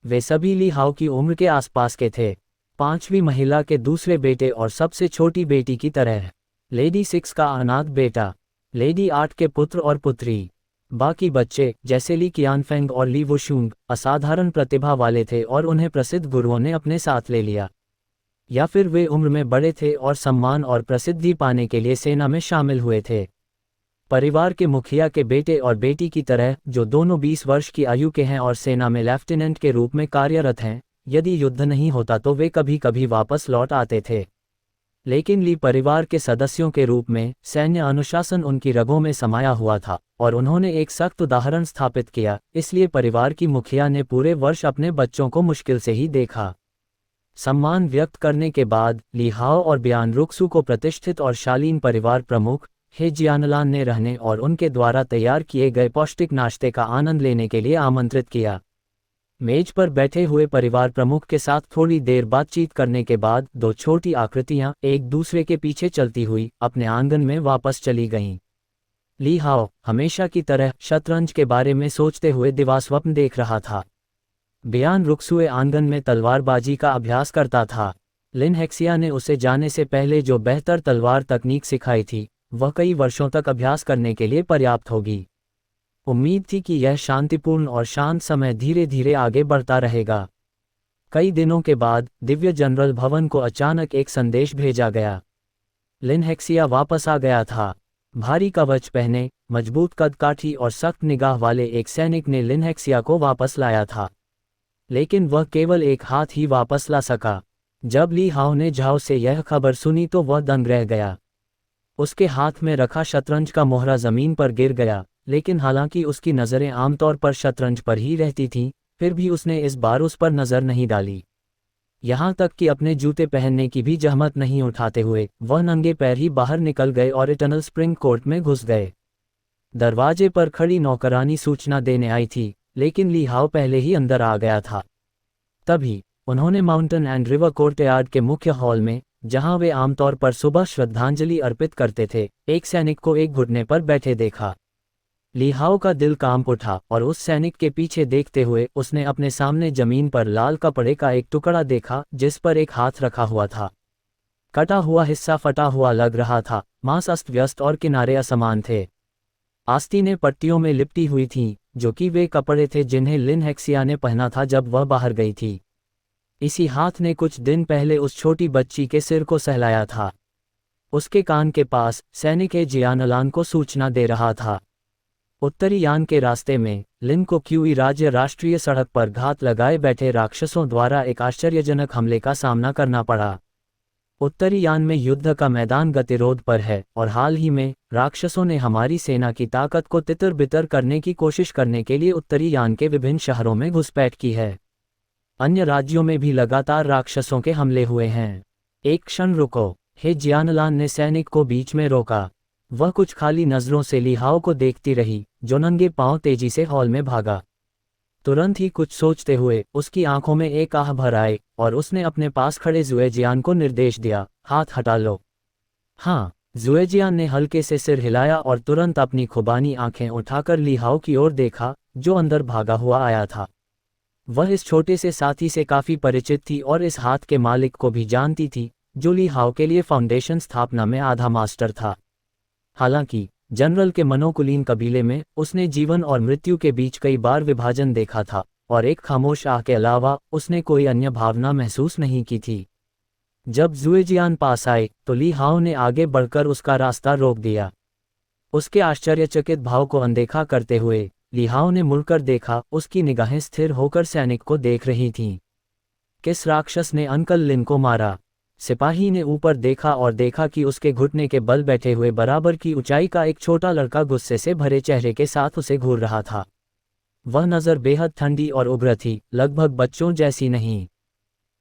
वे सभी लीहाओ की उम्र के आसपास के थे। 5वीं महिला के दूसरे बेटे और सबसे छोटी बेटी की तरह लेडी 6 का अनाथ बेटा, लेडी 8 के पुत्र और पुत्री। बाकी बच्चे जैसे ली कियानफेंग और ली वुशुंग असाधारण प्रतिभा वाले थे और उन्हें प्रसिद्ध गुरुओं ने अपने साथ ले लिया, या फिर वे उम्र में बड़े थे और सम्मान और प्रसिद्धि पाने के लिए सेना में शामिल हुए थे। परिवार के मुखिया के बेटे और बेटी की तरह, जो दोनों 20 वर्ष की आयु के हैं और सेना में लेफ्टिनेंट के रूप में कार्यरत हैं, यदि युद्ध नहीं होता तो वे कभी कभी वापस लौट आते थे। लेकिन ली परिवार के सदस्यों के रूप में सैन्य अनुशासन उनकी रगों में समाया हुआ था और उन्होंने एक सख्त उदाहरण स्थापित किया, इसलिए परिवार की मुखिया ने पूरे वर्ष अपने बच्चों को मुश्किल से ही देखा। सम्मान व्यक्त करने के बाद लीहाओ और बियान रुक्सू को प्रतिष्ठित और शालीन परिवार प्रमुख हे जियानलान ने रहने और उनके द्वारा तैयार किए गए पौष्टिक नाश्ते का आनंद लेने के लिए आमंत्रित किया। मेज पर बैठे हुए परिवार प्रमुख के साथ थोड़ी देर बातचीत करने के बाद 2 छोटी आकृतियां एक दूसरे के पीछे चलती हुई अपने आंगन में वापस चली गईं। लीहाओ हमेशा की तरह शतरंज के बारे में सोचते हुए दिवास्वप्न देख रहा था। बियान रुक्सुए आंगन में तलवारबाजी का अभ्यास करता था। लिन हेक्सिया ने उसे जाने से पहले जो बेहतर तलवार तकनीक सिखाई थी वह कई वर्षों तक अभ्यास करने के लिए पर्याप्त होगी। उम्मीद थी कि यह शांतिपूर्ण और शांत समय धीरे धीरे आगे बढ़ता रहेगा। कई दिनों के बाद दिव्य जनरल भवन को अचानक एक संदेश भेजा गया। लिन हेक्सिया वापस आ गया था। भारी कवच पहने, मजबूत कदकाठी और सख्त निगाह वाले एक सैनिक ने लिन हेक्सिया को वापस लाया था, लेकिन वह केवल एक हाथ ही वापस ला सका। जब लीहाओ ने झाओ से यह खबर सुनी तो वह दंग रह गया। उसके हाथ में रखा शतरंज का मोहरा जमीन पर गिर गया, लेकिन हालांकि उसकी नज़रें आमतौर पर शतरंज पर ही रहती थीं, फिर भी उसने इस बार उस पर नज़र नहीं डाली। यहाँ तक कि अपने जूते पहनने की भी जहमत नहीं उठाते हुए वह नंगे पैर ही बाहर निकल गए और इटर्नल स्प्रिंग कोर्ट में घुस गए। दरवाजे पर खड़ी नौकरानी सूचना देने आई थी, लेकिन लीहाओ पहले ही अंदर आ गया था। तभी उन्होंने माउंटेन एंड रिवर कोर्टयार्ड के मुख्य हॉल में, जहां वे आमतौर पर सुबह श्रद्धांजलि अर्पित करते थे, एक सैनिक को एक घुटने पर बैठे देखा। लीहाओ का दिल कांप उठा और उस सैनिक के पीछे देखते हुए उसने अपने सामने जमीन पर लाल कपड़े का एक टुकड़ा देखा जिस पर एक हाथ रखा हुआ था। कटा हुआ हिस्सा फटा हुआ लग रहा था, मांस अस्त व्यस्त और किनारे असमान थे। आस्तीनें पट्टियों में लिपटी हुई थीं, जो कि वे कपड़े थे जिन्हें लिन हेक्सिया ने पहना था जब वह बाहर गई थी। इसी हाथ ने कुछ दिन पहले उस छोटी बच्ची के सिर को सहलाया था। उसके कान के पास सैनिक जियानलान को सूचना दे रहा था। उत्तरी यान के रास्ते में लिन को क्यूई राज्य राष्ट्रीय सड़क पर घात लगाए बैठे राक्षसों द्वारा एक आश्चर्यजनक हमले का सामना करना पड़ा। उत्तरी यान में युद्ध का मैदान गतिरोध पर है और हाल ही में राक्षसों ने हमारी सेना की ताकत को तितर बितर करने की कोशिश करने के लिए उत्तरी यान के विभिन्न शहरों में घुसपैठ की है। अन्य राज्यों में भी लगातार राक्षसों के हमले हुए हैं। एक क्षण रुको, हे जियानलान ने सैनिक को बीच में रोका। वह कुछ खाली नजरों से लीहाओ को देखती रही, जो नंगे पांव तेजी से हॉल में भागा। तुरंत ही कुछ सोचते हुए उसकी आंखों में एक आह भर आए और उसने अपने पास खड़े ज़ुएजियान को निर्देश दिया, हाथ हटा लो। हाँ, ज़ुएजियान ने हल्के से सिर हिलाया और तुरंत अपनी खुबानी आंखें उठाकर ली हाओ की ओर देखा, जो अंदर भागा हुआ आया था। वह इस छोटे से साथी से काफी परिचित थी और इस हाथ के मालिक को भी जानती थी, जो ली हाओ के लिए फाउंडेशन स्थापना में आधा मास्टर था। हालांकि जनरल के मनोकुलीन कबीले में उसने जीवन और मृत्यु के बीच कई बार विभाजन देखा था और एक खामोश आह के अलावा उसने कोई अन्य भावना महसूस नहीं की थी। जब ज़ुएजियान पास आए तो ली हाओ ने आगे बढ़कर उसका रास्ता रोक दिया। उसके आश्चर्यचकित भाव को अनदेखा करते हुए ली हाओ ने मुड़कर देखा, उसकी निगाहें स्थिर होकर सैनिक को देख रही थीं। किस राक्षस ने अंकल लिन को मारा? सिपाही ने ऊपर देखा और देखा कि उसके घुटने के बल बैठे हुए बराबर की ऊंचाई का एक छोटा लड़का गुस्से से भरे चेहरे के साथ उसे घूर रहा था। वह नज़र बेहद ठंडी और उग्र थी, लगभग बच्चों जैसी नहीं।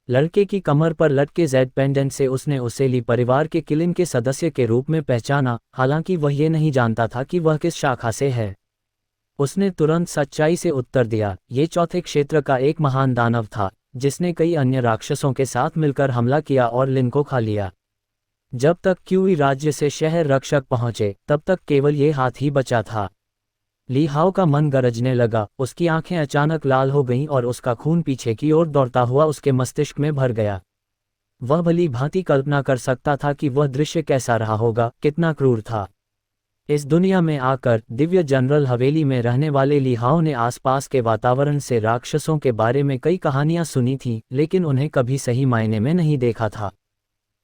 लड़के की कमर पर लटके जेड पेंडेंट से उसने उसे ली परिवार के किलिन के सदस्य के रूप में पहचाना, हालांकि वह ये नहीं जानता था कि वह किस शाखा से है। उसने तुरंत सच्चाई से उत्तर दिया, ये चौथे क्षेत्र का एक महान दानव था, जिसने कई अन्य राक्षसों के साथ मिलकर हमला किया और लिन को खा लिया। जब तक क्यूई राज्य से शहर रक्षक पहुंचे तब तक केवल ये हाथ ही बचा था। ली हाओ का मन गरजने लगा, उसकी आंखें अचानक लाल हो गईं और उसका खून पीछे की ओर दौड़ता हुआ उसके मस्तिष्क में भर गया। वह भली भांति कल्पना कर सकता था कि वह दृश्य कैसा रहा होगा, कितना क्रूर था। इस दुनिया में आकर दिव्य जनरल हवेली में रहने वाले ली हाओ ने आसपास के वातावरण से राक्षसों के बारे में कई कहानियां सुनी थीं, लेकिन उन्हें कभी सही मायने में नहीं देखा था।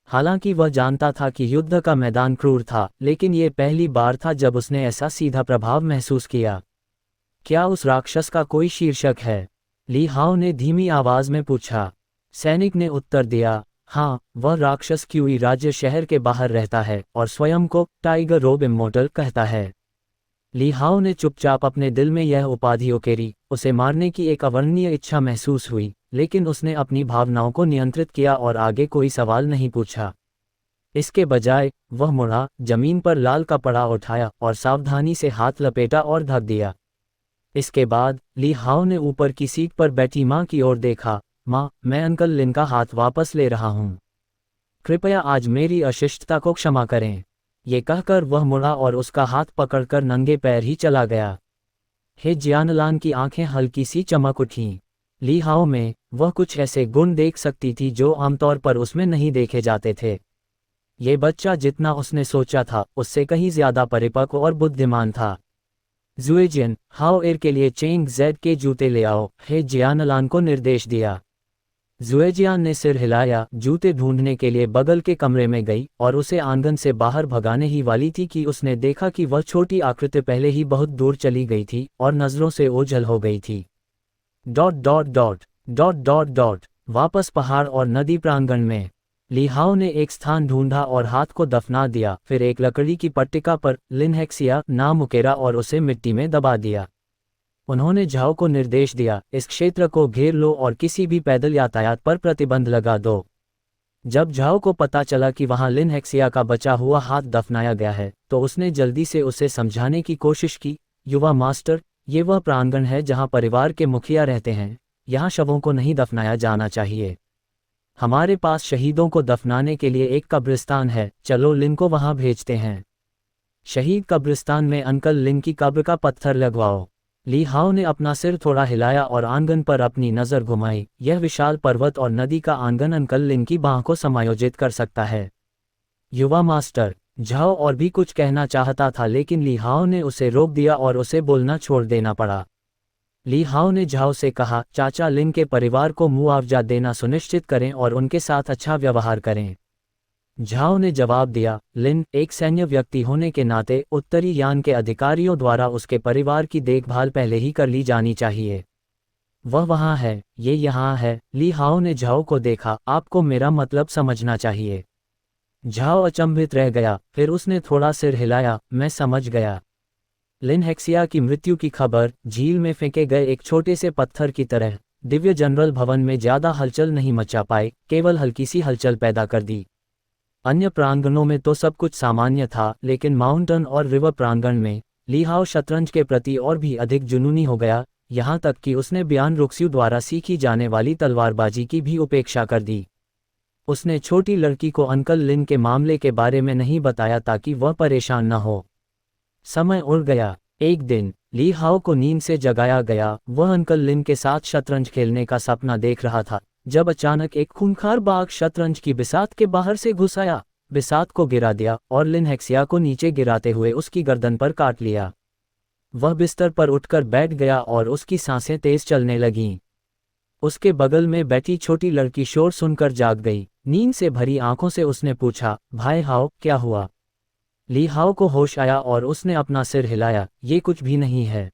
हालांकि वह जानता था कि युद्ध का मैदान क्रूर था, लेकिन ये पहली बार था जब उसने ऐसा सीधा प्रभाव महसूस किया। क्या उस राक्षस का कोई शीर्षक है? ली हाओ ने धीमी आवाज में पूछा। सैनिक ने उत्तर दिया, हाँ, वह राक्षस क्यूई राज्य शहर के बाहर रहता है और स्वयं को टाइगर रोब इमोर्टल कहता है। ली हाओ ने चुपचाप अपने दिल में यह उपाधि उकेरी। उसे मारने की एक अवर्णनीय इच्छा महसूस हुई, लेकिन उसने अपनी भावनाओं को नियंत्रित किया और आगे कोई सवाल नहीं पूछा। इसके बजाय वह मुड़ा, जमीन पर लाल कपड़ा उठाया और सावधानी से हाथ लपेटा और ढक दिया। इसके बाद ली हाओ ने ऊपर की सीट पर बैठी माँ की ओर देखा। माँ, मैं अंकल लिन का हाथ वापस ले रहा हूँ। कृपया आज मेरी अशिष्टता को क्षमा करें। ये कहकर वह मुड़ा और उसका हाथ पकड़कर नंगे पैर ही चला गया। हे जियानलान की आंखें हल्की सी चमक उठीं। ली हाओ में वह कुछ ऐसे गुण देख सकती थी जो आमतौर पर उसमें नहीं देखे जाते थे। ये बच्चा जितना उसने सोचा था उससे कहीं ज्यादा परिपक्व और बुद्धिमान था। ज़ुएजियन, हाओ एर के लिए चेंग जेड के जूते ले आओ, हे जियानलान को निर्देश दिया। ज़ुएजियान ने सिर हिलाया, जूते ढूंढने के लिए बगल के कमरे में गई और उसे आंगन से बाहर भगाने ही वाली थी कि उसने देखा कि वह छोटी आकृति पहले ही बहुत दूर चली गई थी और नजरों से ओझल हो गई थी। Dot dot dot dot dot dot वापस पहाड़ और नदी प्रांगण में। ली हाओ ने एक स्थान ढूंढा और हाथ को दफना दिया, फिर एक लकड़ी की पट्टिका पर लिनहेक्सिया नाम उकेरा और उसे मिट्टी में दबा दिया। उन्होंने झाओ को निर्देश दिया, इस क्षेत्र को घेर लो और किसी भी पैदल यातायात पर प्रतिबंध लगा दो। जब झाओ को पता चला कि वहां लिनहेक्सिया का बचा हुआ हाथ दफनाया गया है, तो उसने जल्दी से उसे समझाने की कोशिश की। युवा मास्टर, ये वह प्रांगण है जहां परिवार के मुखिया रहते हैं। यहाँ शवों को नहीं दफनाया जाना चाहिए। हमारे पास शहीदों को दफनाने के लिए एक कब्रिस्तान है, चलो लिन को वहां भेजते हैं। शहीद कब्रिस्तान में अंकल लिन की कब्र का पत्थर लगवाओ। ली हाओ ने अपना सिर थोड़ा हिलाया और आंगन पर अपनी नज़र घुमाई। यह विशाल पर्वत और नदी का आंगन अंकल लिन की बाह को समायोजित कर सकता है। युवा मास्टर, झाओ और भी कुछ कहना चाहता था, लेकिन ली हाओ ने उसे रोक दिया और उसे बोलना छोड़ देना पड़ा। ली हाओ ने झाओ से कहा, चाचा लिन के परिवार को मुआवजा देना सुनिश्चित करें और उनके साथ अच्छा व्यवहार करें। झाओ ने जवाब दिया, लिन एक सैन्य व्यक्ति होने के नाते उत्तरी यान के अधिकारियों द्वारा उसके परिवार की देखभाल पहले ही कर ली जानी चाहिए। वह वहाँ है, ये यहाँ है। ली हाओ ने झाओ को देखा, आपको मेरा मतलब समझना चाहिए। झाओ अचंभित रह गया, फिर उसने थोड़ा सिर हिलाया, मैं समझ गया। लिनहेक्सिया की मृत्यु की खबर झील में फेंके गए एक छोटे से पत्थर की तरह दिव्य जनरल भवन में ज्यादा हलचल नहीं मचा पाए, केवल हल्की सी हलचल पैदा कर दी। अन्य प्रांगणों में तो सब कुछ सामान्य था, लेकिन माउंटेन और रिवर प्रांगण में ली हाओ शतरंज के प्रति और भी अधिक जुनूनी हो गया, यहाँ तक कि उसने बियान रुक्स्यू द्वारा सीखी जाने वाली तलवारबाजी की भी उपेक्षा कर दी। उसने छोटी लड़की को अंकल लिन के मामले के बारे में नहीं बताया ताकि वह परेशान न हो। समय उड़ गया। एक दिन ली हाओ को नींद से जगाया गया। वह अंकल लिन के साथ शतरंज खेलने का सपना देख रहा था, जब अचानक एक खूंखार बाघ शतरंज की बिसात के बाहर से घुस आया, बिसात को गिरा दिया और लिन हेक्सिया को नीचे गिराते हुए उसकी गर्दन पर काट लिया। वह बिस्तर पर उठकर बैठ गया और उसकी सांसें तेज चलने लगीं। उसके बगल में बैठी छोटी लड़की शोर सुनकर जाग गई। नींद से भरी आंखों से उसने पूछा, भाई हाओ, क्या हुआ? ली हाओ को होश आया और उसने अपना सिर हिलाया, ये कुछ भी नहीं है।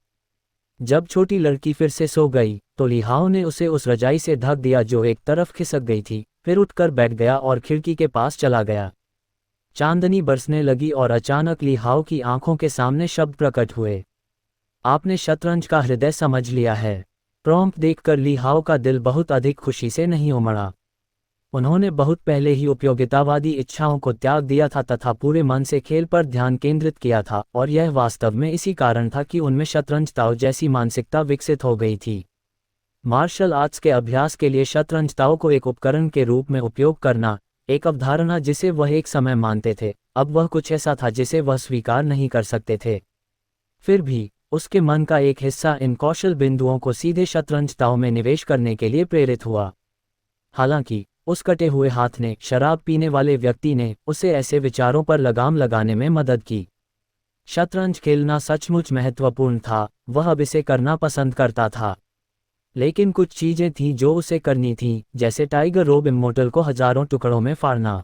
जब छोटी लड़की फिर से सो गई तो ली हाओ ने उसे उस रजाई से ढक दिया जो एक तरफ खिसक गई थी, फिर उठकर बैठ गया और खिड़की के पास चला गया। चांदनी बरसने लगी और अचानक ली हाओ की आंखों के सामने शब्द प्रकट हुए, आपने शतरंज का हृदय समझ लिया है। प्रॉम्प्ट देखकर ली हाओ का दिल बहुत अधिक खुशी से नहीं उमड़ा। उन्होंने बहुत पहले ही उपयोगितावादी इच्छाओं को त्याग दिया था तथा पूरे मन से खेल पर ध्यान केंद्रित किया था, और यह वास्तव में इसी कारण था कि उनमें शतरंज ताओ जैसी मानसिकता विकसित हो गई थी। मार्शल आर्ट्स के अभ्यास के लिए शतरंज ताओ को एक उपकरण के रूप में उपयोग करना, एक अवधारणा जिसे वह एक समय मानते थे, अब वह कुछ ऐसा था जिसे वह स्वीकार नहीं कर सकते थे। फिर भी उसके मन का एक हिस्सा इन कौशल बिंदुओं को सीधे शतरंज ताओ में निवेश करने के लिए प्रेरित हुआ। हालांकि उस कटे हुए हाथ ने, शराब पीने वाले व्यक्ति ने, उसे ऐसे विचारों पर लगाम लगाने में मदद की। शतरंज खेलना सचमुच महत्वपूर्ण था, वह अब इसे करना पसंद करता था। लेकिन कुछ चीजें थीं जो उसे करनी थीं, जैसे टाइगर रोब इम्मोर्टल को हजारों टुकड़ों में फाड़ना।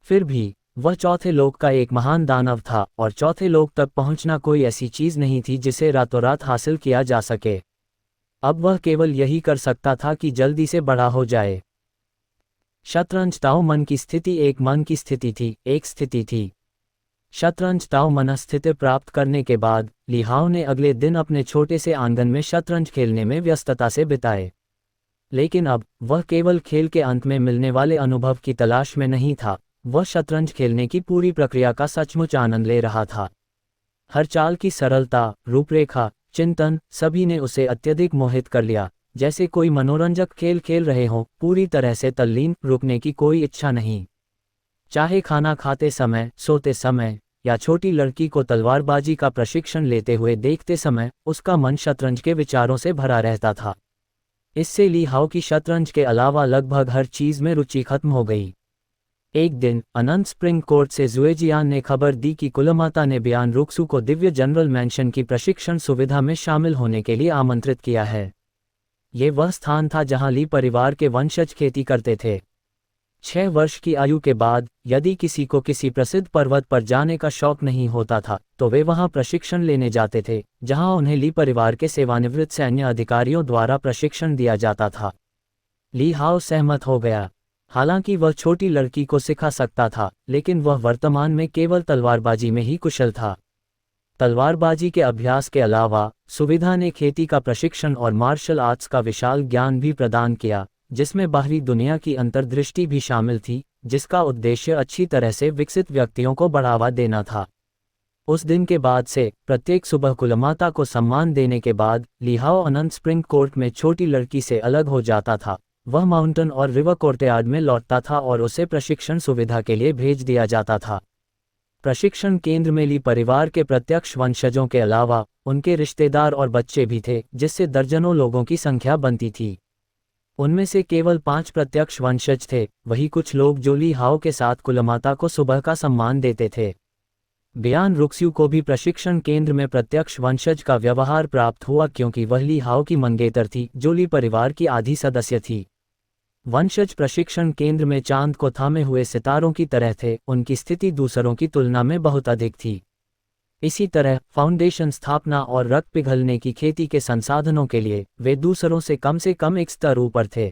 फिर भी वह चौथे लोक का एक महान दानव था, और चौथे लोक तक पहुंचना कोई ऐसी चीज नहीं थी जिसे रातों रात हासिल किया जा सके। अब वह केवल यही कर सकता था कि जल्दी से बड़ा हो जाए। शतरंज ताओ मन की स्थिति एक मन की स्थिति थी, एक स्थिति थी। शतरंज ताओ मनस्थिति प्राप्त करने के बाद ली हाओ ने अगले दिन अपने छोटे से आंगन में शतरंज खेलने में व्यस्तता से बिताए। लेकिन अब वह केवल खेल के अंत में मिलने वाले अनुभव की तलाश में नहीं था, वह शतरंज खेलने की पूरी प्रक्रिया का सचमुच आनंद ले रहा था। हर चाल की सरलता, रूपरेखा, चिंतन, सभी ने उसे अत्यधिक मोहित कर लिया, जैसे कोई मनोरंजक खेल खेल रहे हों, पूरी तरह से तल्लीन, रुकने की कोई इच्छा नहीं। चाहे खाना खाते समय, सोते समय, या छोटी लड़की को तलवारबाजी का प्रशिक्षण लेते हुए देखते समय, उसका मन शतरंज के विचारों से भरा रहता था। इससे ली हाओ की शतरंज के अलावा लगभग हर चीज में रुचि खत्म हो गई। एक दिन अनंत स्प्रिंग कोर्ट से जुएजियान ने खबर दी कि कुलमाता ने बियान रुक्सू को दिव्य जनरल मैंशन की प्रशिक्षण सुविधा में शामिल होने के लिए आमंत्रित किया है। ये वह स्थान था जहां ली परिवार के वंशज खेती करते थे। 6 वर्ष की आयु के बाद यदि किसी को किसी प्रसिद्ध पर्वत पर जाने का शौक नहीं होता था, तो वे वहां प्रशिक्षण लेने जाते थे, जहां उन्हें ली परिवार के सेवानिवृत्त सैन्य अधिकारियों द्वारा प्रशिक्षण दिया जाता था। ली हाओ सहमत हो गया। हालांकि वह छोटी लड़की को सिखा सकता था, लेकिन वह वर्तमान में केवल तलवारबाजी में ही कुशल था। तलवारबाजी के अभ्यास के अलावा सुविधा ने खेती का प्रशिक्षण और मार्शल आर्ट्स का विशाल ज्ञान भी प्रदान किया, जिसमें बाहरी दुनिया की अंतर्दृष्टि भी शामिल थी, जिसका उद्देश्य अच्छी तरह से विकसित व्यक्तियों को बढ़ावा देना था। उस दिन के बाद से प्रत्येक सुबह कुलमाता को सम्मान देने के बाद ली हाओ अनंत स्प्रिंग कोर्ट में छोटी लड़की से अलग हो जाता था। वह माउंटेन और रिवर कोर्टयार्ड में लौटता था और उसे प्रशिक्षण सुविधा के लिए भेज दिया जाता था। प्रशिक्षण केंद्र में ली परिवार के प्रत्यक्ष वंशजों के अलावा उनके रिश्तेदार और बच्चे भी थे, जिससे दर्जनों लोगों की संख्या बनती थी। उनमें से केवल 5 प्रत्यक्ष वंशज थे, वही कुछ लोग जो ली हाओ के साथ कुलमाता को सुबह का सम्मान देते थे। बियान रुक्स्यू को भी प्रशिक्षण केंद्र में प्रत्यक्ष वंशज का व्यवहार प्राप्त हुआ, क्योंकि वह ली हाओ की मंगेतर थी, जो ली परिवार की आधी सदस्य थी। वंशज प्रशिक्षण केंद्र में चांद को थामे हुए सितारों की तरह थे, उनकी स्थिति दूसरों की तुलना में बहुत अधिक थी। इसी तरह फाउंडेशन स्थापना और रक्त पिघलने की खेती के संसाधनों के लिए वे दूसरों से कम एक स्तर ऊपर थे।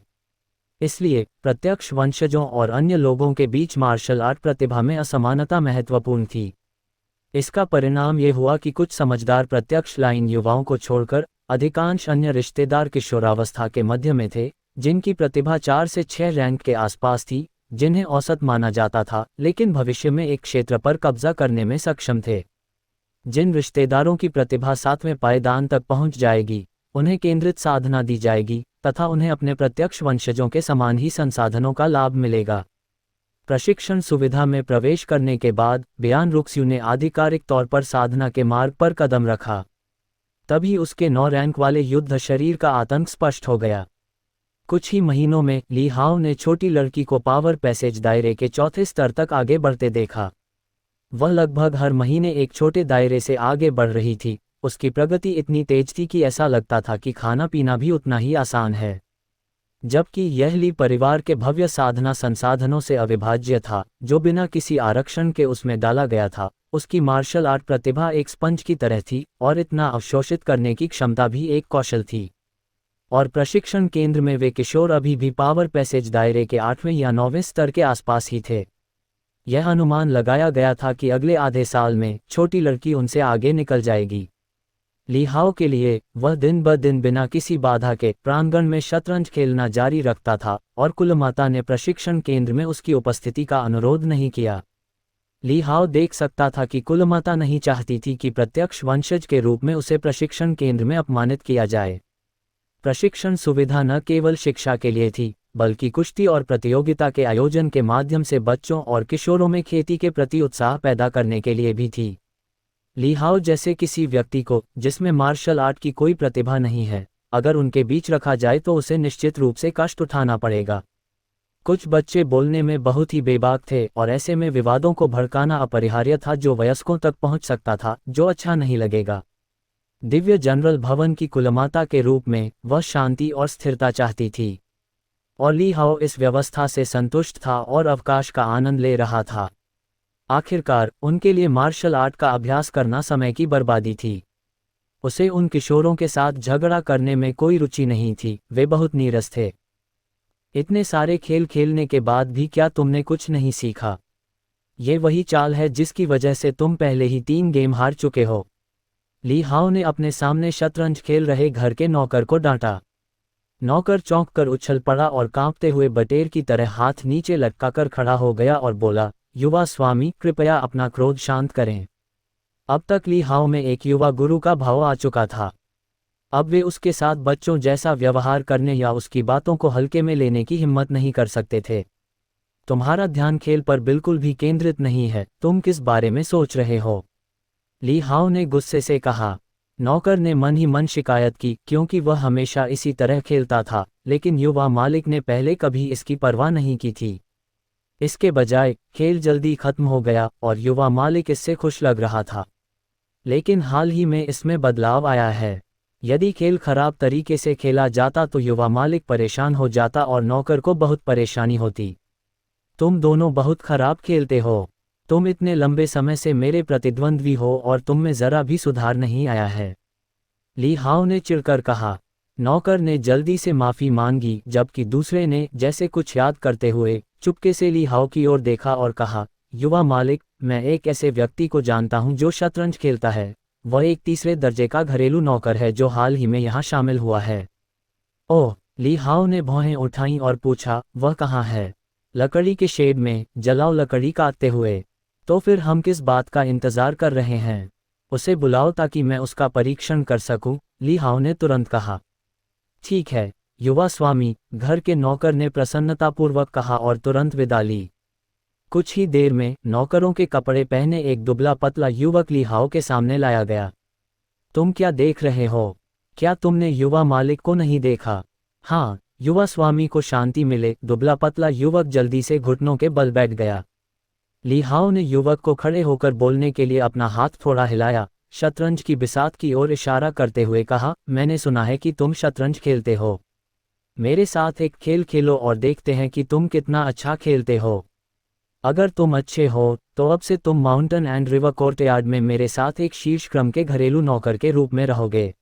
इसलिए प्रत्यक्ष वंशजों और अन्य लोगों के बीच मार्शल आर्ट प्रतिभा में असमानता महत्वपूर्ण थी। इसका परिणाम ये हुआ कि कुछ समझदार प्रत्यक्ष लाइन युवाओं को छोड़कर अधिकांश अन्य रिश्तेदार किशोरावस्था के मध्य में थे, जिनकी प्रतिभा 4 से 6 रैंक के आसपास थी, जिन्हें औसत माना जाता था, लेकिन भविष्य में एक क्षेत्र पर कब्जा करने में सक्षम थे। जिन रिश्तेदारों की प्रतिभा 7वें पायदान तक पहुंच जाएगी, उन्हें केंद्रित साधना दी जाएगी तथा उन्हें अपने प्रत्यक्ष वंशजों के समान ही संसाधनों का लाभ मिलेगा। प्रशिक्षण सुविधा में प्रवेश करने के बाद बियान रुक्स्यू ने आधिकारिक तौर पर साधना के मार्ग पर कदम रखा। तभी उसके 9 रैंक वाले युद्ध शरीर का आतंक स्पष्ट हो गया। कुछ ही महीनों में ली हाओ ने छोटी लड़की को पावर पैसेज दायरे के 4थे स्तर तक आगे बढ़ते देखा। वह लगभग हर महीने एक छोटे दायरे से आगे बढ़ रही थी। उसकी प्रगति इतनी तेज थी कि ऐसा लगता था कि खाना पीना भी उतना ही आसान है। जबकि यह ली परिवार के भव्य साधना संसाधनों से अविभाज्य था, जो बिना किसी आरक्षण के उसमें डाला गया था। उसकी मार्शल आर्ट प्रतिभा एक स्पंज की तरह थी और इतना अवशोषित करने की क्षमता भी एक कौशल थी। और प्रशिक्षण केंद्र में वे किशोर अभी भी पावर पैसेज दायरे के 8वें या 9वें स्तर के आसपास ही थे। यह अनुमान लगाया गया था कि अगले आधे साल में छोटी लड़की उनसे आगे निकल जाएगी। ली हाओ के लिए वह दिन ब दिन बिना किसी बाधा के प्रांगण में शतरंज खेलना जारी रखता था और कुलमाता ने प्रशिक्षण केंद्र में उसकी उपस्थिति का अनुरोध नहीं किया। ली हाओ देख सकता था कि कुलमाता नहीं चाहती थी कि प्रत्यक्ष वंशज के रूप में उसे प्रशिक्षण केंद्र में अपमानित किया जाए। प्रशिक्षण सुविधा न केवल शिक्षा के लिए थी, बल्कि कुश्ती और प्रतियोगिता के आयोजन के माध्यम से बच्चों और किशोरों में खेती के प्रति उत्साह पैदा करने के लिए भी थी। ली हाओ जैसे किसी व्यक्ति को, जिसमें मार्शल आर्ट की कोई प्रतिभा नहीं है, अगर उनके बीच रखा जाए तो उसे निश्चित रूप से कष्ट उठाना पड़ेगा। कुछ बच्चे बोलने में बहुत ही बेबाक थे और ऐसे में विवादों को भड़काना अपरिहार्य था, जो वयस्कों तक पहुंच सकता था, जो अच्छा नहीं लगेगा। दिव्य जनरल भवन की कुलमाता के रूप में वह शांति और स्थिरता चाहती थी, और ली हाओ इस व्यवस्था से संतुष्ट था और अवकाश का आनंद ले रहा था। आखिरकार उनके लिए मार्शल आर्ट का अभ्यास करना समय की बर्बादी थी। उसे उन किशोरों के साथ झगड़ा करने में कोई रुचि नहीं थी, वे बहुत नीरस थे। इतने सारे खेल खेलने के बाद भी क्या तुमने कुछ नहीं सीखा? ये वही चाल है जिसकी वजह से तुम पहले ही 3 गेम हार चुके हो। ली हाओ ने अपने सामने शतरंज खेल रहे घर के नौकर को डांटा। नौकर चौंक कर उछल पड़ा और कांपते हुए बटेर की तरह हाथ नीचे लटकाकर खड़ा हो गया और बोला, युवा स्वामी, कृपया अपना क्रोध शांत करें। अब तक ली हाओ में एक युवा गुरु का भाव आ चुका था। अब वे उसके साथ बच्चों जैसा व्यवहार करने या उसकी बातों को हल्के में लेने की हिम्मत नहीं कर सकते थे। तुम्हारा ध्यान खेल पर बिल्कुल भी केंद्रित नहीं है, तुम किस बारे में सोच रहे हो? ली हाओ ने गुस्से से कहा। नौकर ने मन ही मन शिकायत की, क्योंकि वह हमेशा इसी तरह खेलता था, लेकिन युवा मालिक ने पहले कभी इसकी परवाह नहीं की थी। इसके बजाय खेल जल्दी खत्म हो गया और युवा मालिक इससे खुश लग रहा था। लेकिन हाल ही में इसमें बदलाव आया है। यदि खेल खराब तरीके से खेला जाता तो युवा मालिक परेशान हो जाता और नौकर को बहुत परेशानी होती। तुम दोनों बहुत खराब खेलते हो। तुम इतने लंबे समय से मेरे प्रतिद्वंद्वी हो और तुम में जरा भी सुधार नहीं आया है, ली हाओ ने चिढ़कर कहा। नौकर ने जल्दी से माफी मांगी, जबकि दूसरे ने, जैसे कुछ याद करते हुए, चुपके से ली हाओ की ओर देखा और कहा, युवा मालिक, मैं एक ऐसे व्यक्ति को जानता हूं जो शतरंज खेलता है। वह एक तीसरे दर्जे का घरेलू नौकर है जो हाल ही में यहाँ शामिल हुआ है। ओह, ली हाओ ने भौहें उठाईं और पूछा, वह कहाँ है? लकड़ी के शेड में, जलाओ लकड़ी काटते हुए। तो फिर हम किस बात का इंतजार कर रहे हैं? उसे बुलाओ ताकि मैं उसका परीक्षण कर सकूं, ली हाओ ने तुरंत कहा। ठीक है, युवा स्वामी, घर के नौकर ने प्रसन्नतापूर्वक कहा और तुरंत विदा ली। कुछ ही देर में नौकरों के कपड़े पहने एक दुबला पतला युवक ली हाओ के सामने लाया गया। तुम क्या देख रहे हो? क्या तुमने युवा मालिक को नहीं देखा? हाँ, युवा स्वामी को शांति मिले। दुबला पतला युवक जल्दी से घुटनों के बल बैठ गया। ली हाओ ने युवक को खड़े होकर बोलने के लिए अपना हाथ थोड़ा हिलाया, शतरंज की बिसात की ओर इशारा करते हुए कहा, मैंने सुना है कि तुम शतरंज खेलते हो। मेरे साथ एक खेल खेलो और देखते हैं कि तुम कितना अच्छा खेलते हो। अगर तुम अच्छे हो तो अब से तुम माउंटेन एंड रिवर कोर्टयार्ड में मेरे साथ एक शीर्ष क्रम के घरेलू नौकर के रूप में रहोगे।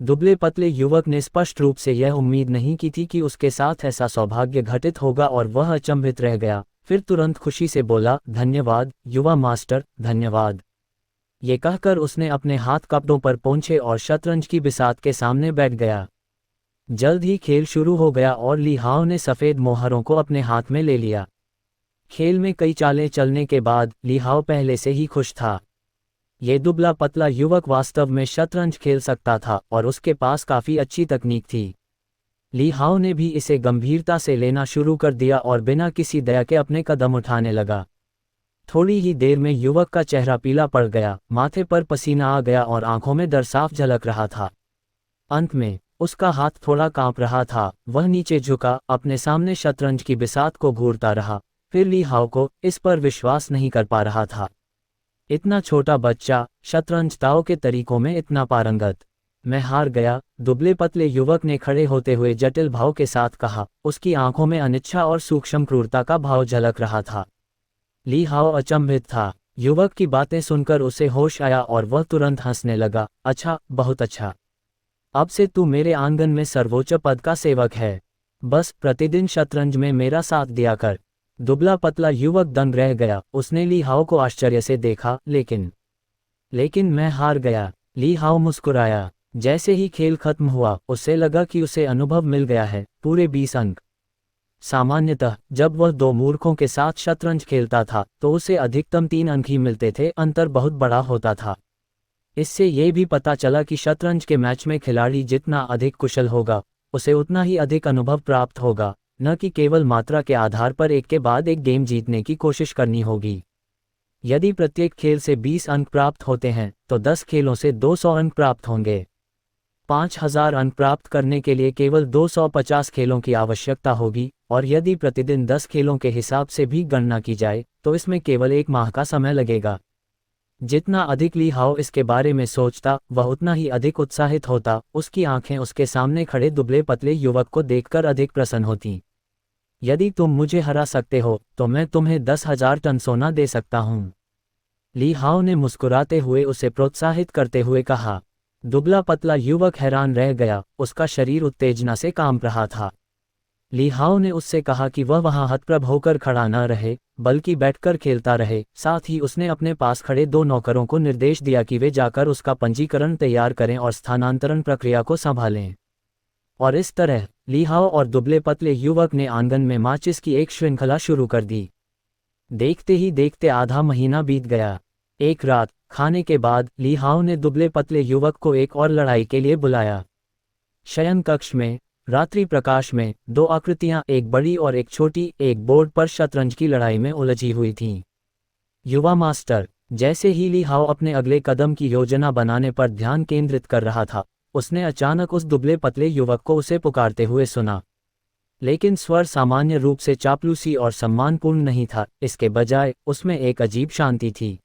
दुबले पतले युवक ने स्पष्ट रूप से यह उम्मीद नहीं की थी कि उसके साथ ऐसा सौभाग्य घटित होगा और वह अचंभित रह गया। फिर तुरंत खुशी से बोला, धन्यवाद युवा मास्टर, धन्यवाद। ये कहकर उसने अपने हाथ कपड़ों पर पोंछे और शतरंज की बिसात के सामने बैठ गया। जल्द ही खेल शुरू हो गया और ली हाओ ने सफ़ेद मोहरों को अपने हाथ में ले लिया। खेल में कई चालें चलने के बाद ली हाओ पहले से ही खुश था। ये दुबला पतला युवक वास्तव में शतरंज खेल सकता था और उसके पास काफ़ी अच्छी तकनीक थी। ली हाओ ने भी इसे गंभीरता से लेना शुरू कर दिया और बिना किसी दया के अपने कदम उठाने लगा। थोड़ी ही देर में युवक का चेहरा पीला पड़ गया, माथे पर पसीना आ गया और आंखों में डर साफ झलक रहा था। अंत में उसका हाथ थोड़ा कांप रहा था, वह नीचे झुका, अपने सामने शतरंज की बिसात को घूरता रहा। फिर ली हाओ को इस पर विश्वास नहीं कर पा रहा था। इतना छोटा बच्चा, शतरंज ताओ के तरीकों में इतना पारंगत। मैं हार गया, दुबले पतले युवक ने खड़े होते हुए जटिल भाव के साथ कहा। उसकी आंखों में अनिच्छा और सूक्ष्म क्रूरता का भाव झलक रहा था। ली हाओ अचंभित था। युवक की बातें सुनकर उसे होश आया और वह तुरंत हंसने लगा। अच्छा, बहुत अच्छा। अब से तू मेरे आंगन में सर्वोच्च पद का सेवक है। बस प्रतिदिन शतरंज में मेरा साथ दिया कर। दुबला पतला युवक दंग रह गया। उसने ली हाओ को आश्चर्य से देखा, लेकिन मैं हार गया। ली हाओ मुस्कुराया। जैसे ही खेल खत्म हुआ, उसे लगा कि उसे अनुभव मिल गया है, पूरे 20 अंक। सामान्यतः जब वह दो मूर्खों के साथ शतरंज खेलता था तो उसे अधिकतम 3 अंक ही मिलते थे, अंतर बहुत बड़ा होता था। इससे ये भी पता चला कि शतरंज के मैच में खिलाड़ी जितना अधिक कुशल होगा, उसे उतना ही अधिक अनुभव प्राप्त होगा, न कि केवल मात्रा के आधार पर एक के बाद एक गेम जीतने की कोशिश करनी होगी। यदि प्रत्येक खेल से 20 अंक प्राप्त होते हैं तो 10 खेलों से 200 अंक प्राप्त होंगे। 5000 अंक प्राप्त करने के लिए केवल 250 खेलों की आवश्यकता होगी, और यदि प्रतिदिन 10 खेलों के हिसाब से भी गणना की जाए तो इसमें केवल 1 माह का समय लगेगा। जितना अधिक ली हाओ इसके बारे में सोचता, वह उतना ही अधिक उत्साहित होता। उसकी आंखें उसके सामने खड़े दुबले पतले युवक को देखकर अधिक प्रसन्न होती। यदि तुम मुझे हरा सकते हो तो मैं तुम्हें 10,000 टन सोना दे सकता हूँ। ली हाओ ने मुस्कुराते हुए उसे प्रोत्साहित करते हुए कहा। दुबला पतला युवक हैरान रह गया, उसका शरीर उत्तेजना से कांप रहा था। ली हाओ ने उससे कहा कि वह वहां हतप्रभ होकर खड़ा न रहे, बल्कि बैठकर खेलता रहे। साथ ही उसने अपने पास खड़े 2 नौकरों को निर्देश दिया कि वे जाकर उसका पंजीकरण तैयार करें और स्थानांतरण प्रक्रिया को संभालें। और इस तरह ली हाओ और दुबले पतले युवक ने आंगन में माचिस की एक श्रृंखला शुरू कर दी। देखते ही देखते आधा महीना बीत गया। एक रात खाने के बाद ली हाओ ने दुबले पतले युवक को एक और लड़ाई के लिए बुलाया। शयन कक्ष में रात्रि प्रकाश में 2 आकृतियां, एक बड़ी और एक छोटी, एक बोर्ड पर शतरंज की लड़ाई में उलझी हुई थीं। युवा मास्टर। जैसे ही ली हाओ अपने अगले कदम की योजना बनाने पर ध्यान केंद्रित कर रहा था, उसने अचानक उस दुबले पतले युवक को उसे पुकारते हुए सुना। लेकिन स्वर सामान्य रूप से चापलूसी और सम्मानपूर्ण नहीं था, इसके बजाय उसमें एक अजीब शांति थी।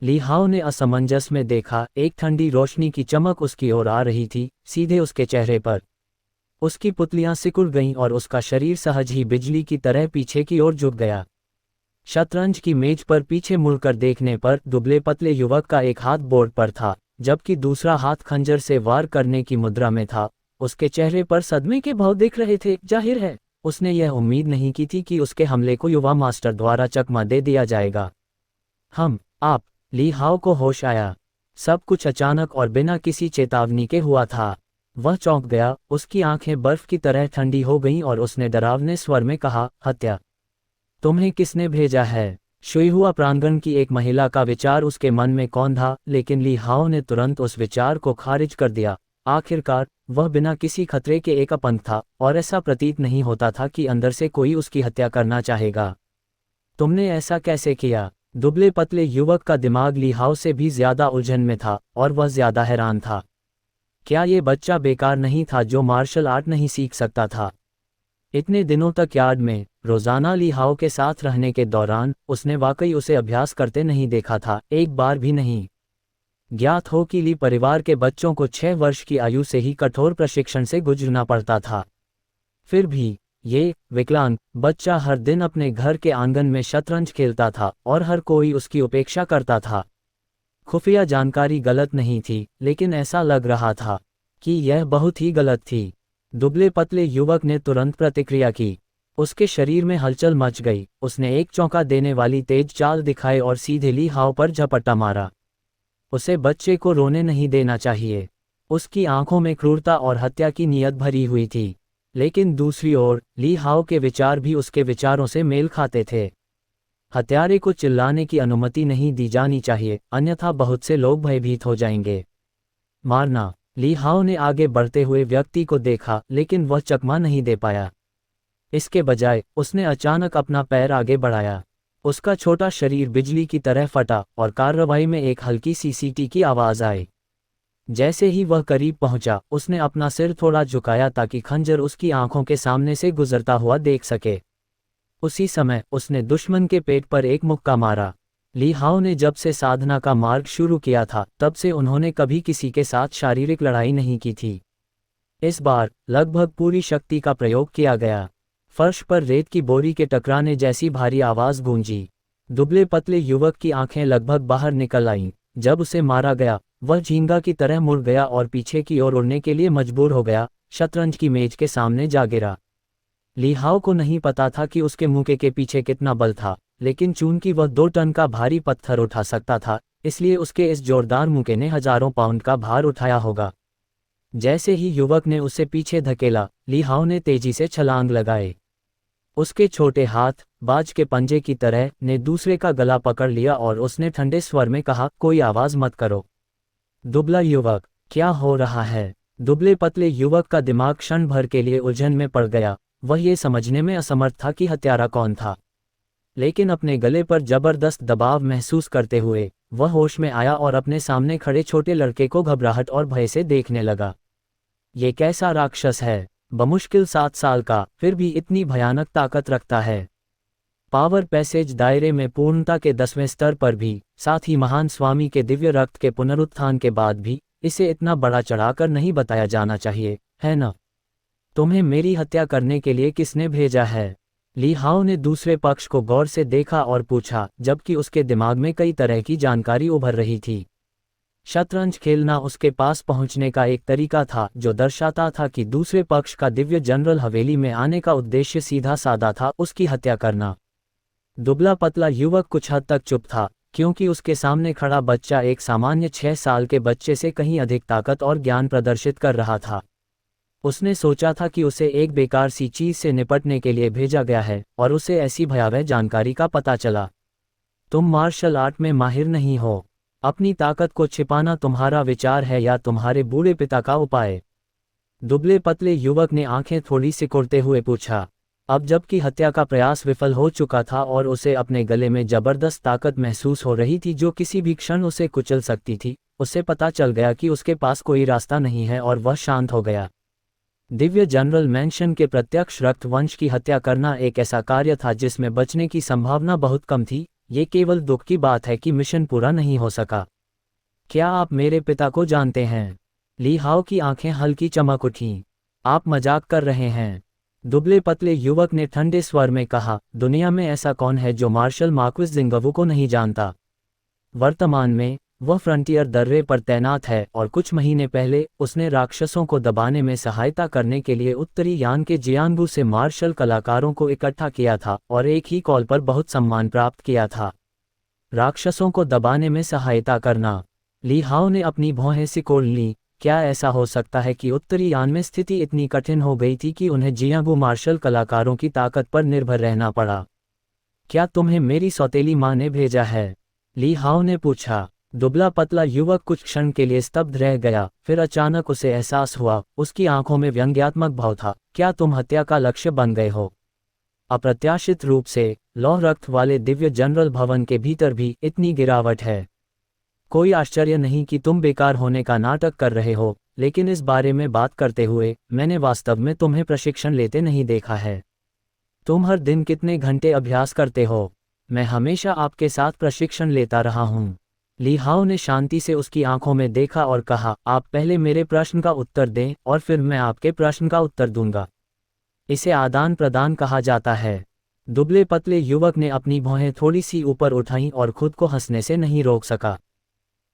ली हाओ ने असमंजस में देखा, एक ठंडी रोशनी की चमक उसकी ओर आ रही थी, सीधे उसके चेहरे पर। उसकी पुतलियां सिकुड़ गईं और उसका शरीर सहज ही बिजली की तरह पीछे की ओर झुक गया। शतरंज की मेज पर पीछे मुड़कर देखने पर दुबले पतले युवक का एक हाथ बोर्ड पर था, जबकि दूसरा हाथ खंजर से वार करने की मुद्रा में था। उसके चेहरे पर सदमे के भाव दिख रहे थे। जाहिर है, उसने यह उम्मीद नहीं की थी कि उसके हमले को युवा मास्टर द्वारा चकमा दे दिया जाएगा। आप। ली हाओ को होश आया। सब कुछ अचानक और बिना किसी चेतावनी के हुआ था। वह चौंक गया, उसकी आंखें बर्फ की तरह ठंडी हो गईं और उसने डरावने स्वर में कहा, हत्या? तुम्हें किसने भेजा है? शुईहुआ प्रांगण की एक महिला का विचार उसके मन में कौंधा, लेकिन ली हाओ ने तुरंत उस विचार को खारिज कर दिया। आखिरकार वह बिना किसी खतरे के एक अपंग था, और ऐसा प्रतीत नहीं होता था कि अंदर से कोई उसकी हत्या करना चाहेगा। तुमने ऐसा कैसे किया? दुबले पतले युवक का दिमाग ली हाओ से भी ज्यादा उलझन में था, और वह ज्यादा हैरान था। क्या ये बच्चा बेकार नहीं था जो मार्शल आर्ट नहीं सीख सकता था? इतने दिनों तक यार्ड में रोजाना ली हाओ के साथ रहने के दौरान उसने वाकई उसे अभ्यास करते नहीं देखा था, एक बार भी नहीं। ज्ञात हो कि ली परिवार के बच्चों को 6 वर्ष की आयु से ही कठोर प्रशिक्षण से गुजरना पड़ता था। फिर भी ये विकलांग बच्चा हर दिन अपने घर के आंगन में शतरंज खेलता था और हर कोई उसकी उपेक्षा करता था। खुफिया जानकारी गलत नहीं थी, लेकिन ऐसा लग रहा था कि यह बहुत ही गलत थी। दुबले पतले युवक ने तुरंत प्रतिक्रिया की। उसके शरीर में हलचल मच गई। उसने एक चौंका देने वाली तेज चाल दिखाई और सीधे ली हाओ पर झपट्टा मारा। उसे बच्चे को रोने नहीं देना चाहिए। उसकी आंखों में क्रूरता और हत्या की नीयत भरी हुई थी। लेकिन दूसरी ओर ली हाओ के विचार भी उसके विचारों से मेल खाते थे। हत्यारे को चिल्लाने की अनुमति नहीं दी जानी चाहिए, अन्यथा बहुत से लोग भयभीत हो जाएंगे। मारना। ली हाओ ने आगे बढ़ते हुए व्यक्ति को देखा, लेकिन वह चकमा नहीं दे पाया। इसके बजाय उसने अचानक अपना पैर आगे बढ़ाया। उसका छोटा शरीर बिजली की तरह फटा और कार्रवाई में एक हल्की सी सीटी की आवाज़ आई। जैसे ही वह करीब पहुंचा, उसने अपना सिर थोड़ा झुकाया ताकि खंजर उसकी आंखों के सामने से गुजरता हुआ देख सके। उसी समय उसने दुश्मन के पेट पर एक मुक्का मारा। ली हाओ ने जब से साधना का मार्ग शुरू किया था, तब से उन्होंने कभी किसी के साथ शारीरिक लड़ाई नहीं की थी। इस बार लगभग पूरी शक्ति का प्रयोग किया गया। फर्श पर रेत की बोरी के टकराने जैसी भारी आवाज़ गूंजी। दुबले पतले युवक की आंखें लगभग बाहर निकल आईं। जब उसे मारा गया, वह झींगा की तरह मुड़ गया और पीछे की ओर उड़ने के लिए मजबूर हो गया, शतरंज की मेज के सामने जा गिरा। ली हाओ को नहीं पता था कि उसके मुक्के के पीछे कितना बल था, लेकिन चूंकि वह 2 टन का भारी पत्थर उठा सकता था, इसलिए उसके इस जोरदार मुक्के ने हजारों पाउंड का भार उठाया होगा। जैसे ही युवक ने उसे पीछे धकेला, ली हाओ ने तेजी से छलांग लगाए। उसके छोटे हाथ, बाज के पंजे की तरह, ने दूसरे का गला पकड़ लिया और उसने ठंडे स्वर में कहा, कोई आवाज़ मत करो। दुबला युवक, क्या हो रहा है? दुबले पतले युवक का दिमाग क्षण भर के लिए उलझन में पड़ गया। वह ये समझने में असमर्थ था कि हत्यारा कौन था, लेकिन अपने गले पर जबरदस्त दबाव महसूस करते हुए वह होश में आया और अपने सामने खड़े छोटे लड़के को घबराहट और भय से देखने लगा। ये कैसा राक्षस है? बमुश्किल 7 साल का, फिर भी इतनी भयानक ताकत रखता है। पावर पैसेज दायरे में पूर्णता के 10वें स्तर पर भी, साथ ही महान स्वामी के दिव्य रक्त के पुनरुत्थान के बाद भी, इसे इतना बड़ा चढ़ाकर नहीं बताया जाना चाहिए, है न? तुम्हें मेरी हत्या करने के लिए किसने भेजा है? ली हाओ ने दूसरे पक्ष को गौर से देखा और पूछा, जबकि उसके दिमाग में कई तरह की जानकारी उभर रही थी। शतरंज खेलना उसके पास पहुंचने का एक तरीका था जो दर्शाता था कि दूसरे पक्ष का दिव्य जनरल हवेली में आने का उद्देश्य सीधा साधा था, उसकी हत्या करना। दुबला पतला युवक कुछ हद तक चुप था, क्योंकि उसके सामने खड़ा बच्चा एक सामान्य 6 साल के बच्चे से कहीं अधिक ताकत और ज्ञान प्रदर्शित कर रहा था। उसने सोचा था कि उसे एक बेकार सी चीज से निपटने के लिए भेजा गया है, और उसे ऐसी भयावह जानकारी का पता चला। तुम मार्शल आर्ट में माहिर नहीं हो। अपनी ताकत को छिपाना तुम्हारा विचार है या तुम्हारे बूढ़े पिता का उपाय? दुबले पतले युवक ने आंखें थोड़ी सिकुड़ते हुए पूछा। अब जबकि हत्या का प्रयास विफल हो चुका था और उसे अपने गले में जबरदस्त ताकत महसूस हो रही थी जो किसी भी क्षण उसे कुचल सकती थी, उसे पता चल गया कि उसके पास कोई रास्ता नहीं है और वह शांत हो गया। दिव्य जनरल मैंशन के प्रत्यक्ष रक्तवंश की हत्या करना एक ऐसा कार्य था जिसमें बचने की संभावना बहुत कम थी। ये केवल दुख की बात है कि मिशन पूरा नहीं हो सका। क्या आप मेरे पिता को जानते हैं? ली हाओ की आंखें हल्की चमक उठीं। आप मजाक कर रहे हैं? दुबले पतले युवक ने ठंडे स्वर में कहा, दुनिया में ऐसा कौन है जो मार्शल मार्क्विस जिंगवू को नहीं जानता? वर्तमान में वह फ्रंटियर दर्रे पर तैनात है और कुछ महीने पहले उसने राक्षसों को दबाने में सहायता करने के लिए उत्तरी यान के जियांगू से मार्शल कलाकारों को इकट्ठा किया था और एक ही कॉल पर बहुत सम्मान प्राप्त किया था। राक्षसों को दबाने में सहायता करना। ली हाओ ने अपनी भौहें सिकोड़ लीं। क्या ऐसा हो सकता है कि उत्तरी यान में स्थिति इतनी कठिन हो गई थी कि उन्हें जियांगू मार्शल कलाकारों की ताकत पर निर्भर रहना पड़ा? क्या तुम्हें मेरी सौतेली माँ ने भेजा है? ली हाओ ने पूछा। दुबला पतला युवक कुछ क्षण के लिए स्तब्ध रह गया, फिर अचानक उसे एहसास हुआ, उसकी आंखों में व्यंग्यात्मक भाव था। क्या तुम हत्या का लक्ष्य बन गए हो? अप्रत्याशित रूप से लौह रक्त वाले दिव्य जनरल भवन के भीतर भी इतनी गिरावट है। कोई आश्चर्य नहीं कि तुम बेकार होने का नाटक कर रहे हो, लेकिन इस बारे में बात करते हुए मैंने वास्तव में तुम्हें प्रशिक्षण लेते नहीं देखा है। तुम हर दिन कितने घंटे अभ्यास करते हो? मैं हमेशा आपके साथ प्रशिक्षण लेता रहा हूँ। ली हाओ ने शांति से उसकी आंखों में देखा और कहा, आप पहले मेरे प्रश्न का उत्तर दें और फिर मैं आपके प्रश्न का उत्तर दूंगा। इसे आदान प्रदान कहा जाता है। दुबले पतले युवक ने अपनी भौहें थोड़ी सी ऊपर उठाईं और खुद को हंसने से नहीं रोक सका।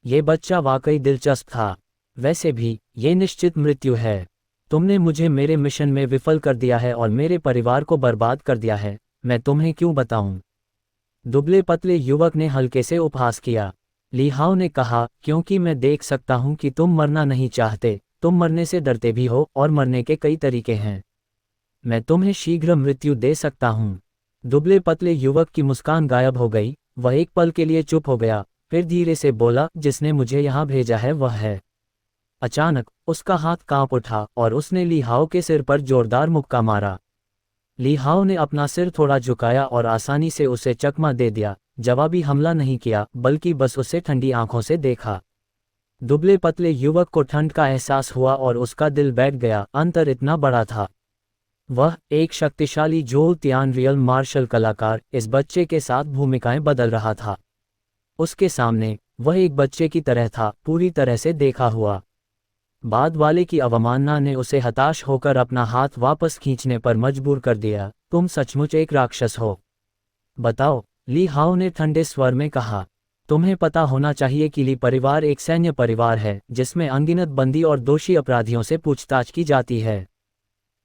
ये बच्चा वाकई दिलचस्प था। वैसे भी ये निश्चित मृत्यु है। तुमने मुझे मेरे मिशन में विफल कर दिया है और मेरे परिवार को बर्बाद कर दिया है। मैं तुम्हें क्यों बताऊं? दुबले पतले युवक ने हल्के से उपहास किया। ली हाओ ने कहा, क्योंकि मैं देख सकता हूं कि तुम मरना नहीं चाहते, तुम मरने से डरते भी हो और मरने के कई तरीके हैं। मैं तुम्हें शीघ्र मृत्यु दे सकता हूं। दुबले पतले युवक की मुस्कान गायब हो गई। वह एक पल के लिए चुप हो गया, फिर धीरे से बोला, जिसने मुझे यहाँ भेजा है वह है। अचानक उसका हाथ कांप उठा और उसने ली हाओ के सिर पर जोरदार मुक्का मारा। ली हाओ ने अपना सिर थोड़ा झुकाया और आसानी से उसे चकमा दे दिया। जवाबी हमला नहीं किया, बल्कि बस उसे ठंडी आंखों से देखा। दुबले पतले युवक को ठंड का एहसास हुआ और उसका दिल बैठ गया। अंतर इतना बड़ा था। वह एक शक्तिशाली जोल तियान रियल मार्शल कलाकार इस बच्चे के साथ भूमिकाएं बदल रहा था। उसके सामने वह एक बच्चे की तरह था, पूरी तरह से देखा हुआ। बाद वाले की अवमानना ने उसे हताश होकर अपना हाथ वापस खींचने पर मजबूर कर दिया। तुम सचमुच एक राक्षस हो। बताओ, ली हाओ ने ठंडे स्वर में कहा। तुम्हें पता होना चाहिए कि ली परिवार एक सैन्य परिवार है, जिसमें अनगिनत बंदी और दोषी अपराधियों से पूछताछ की जाती है।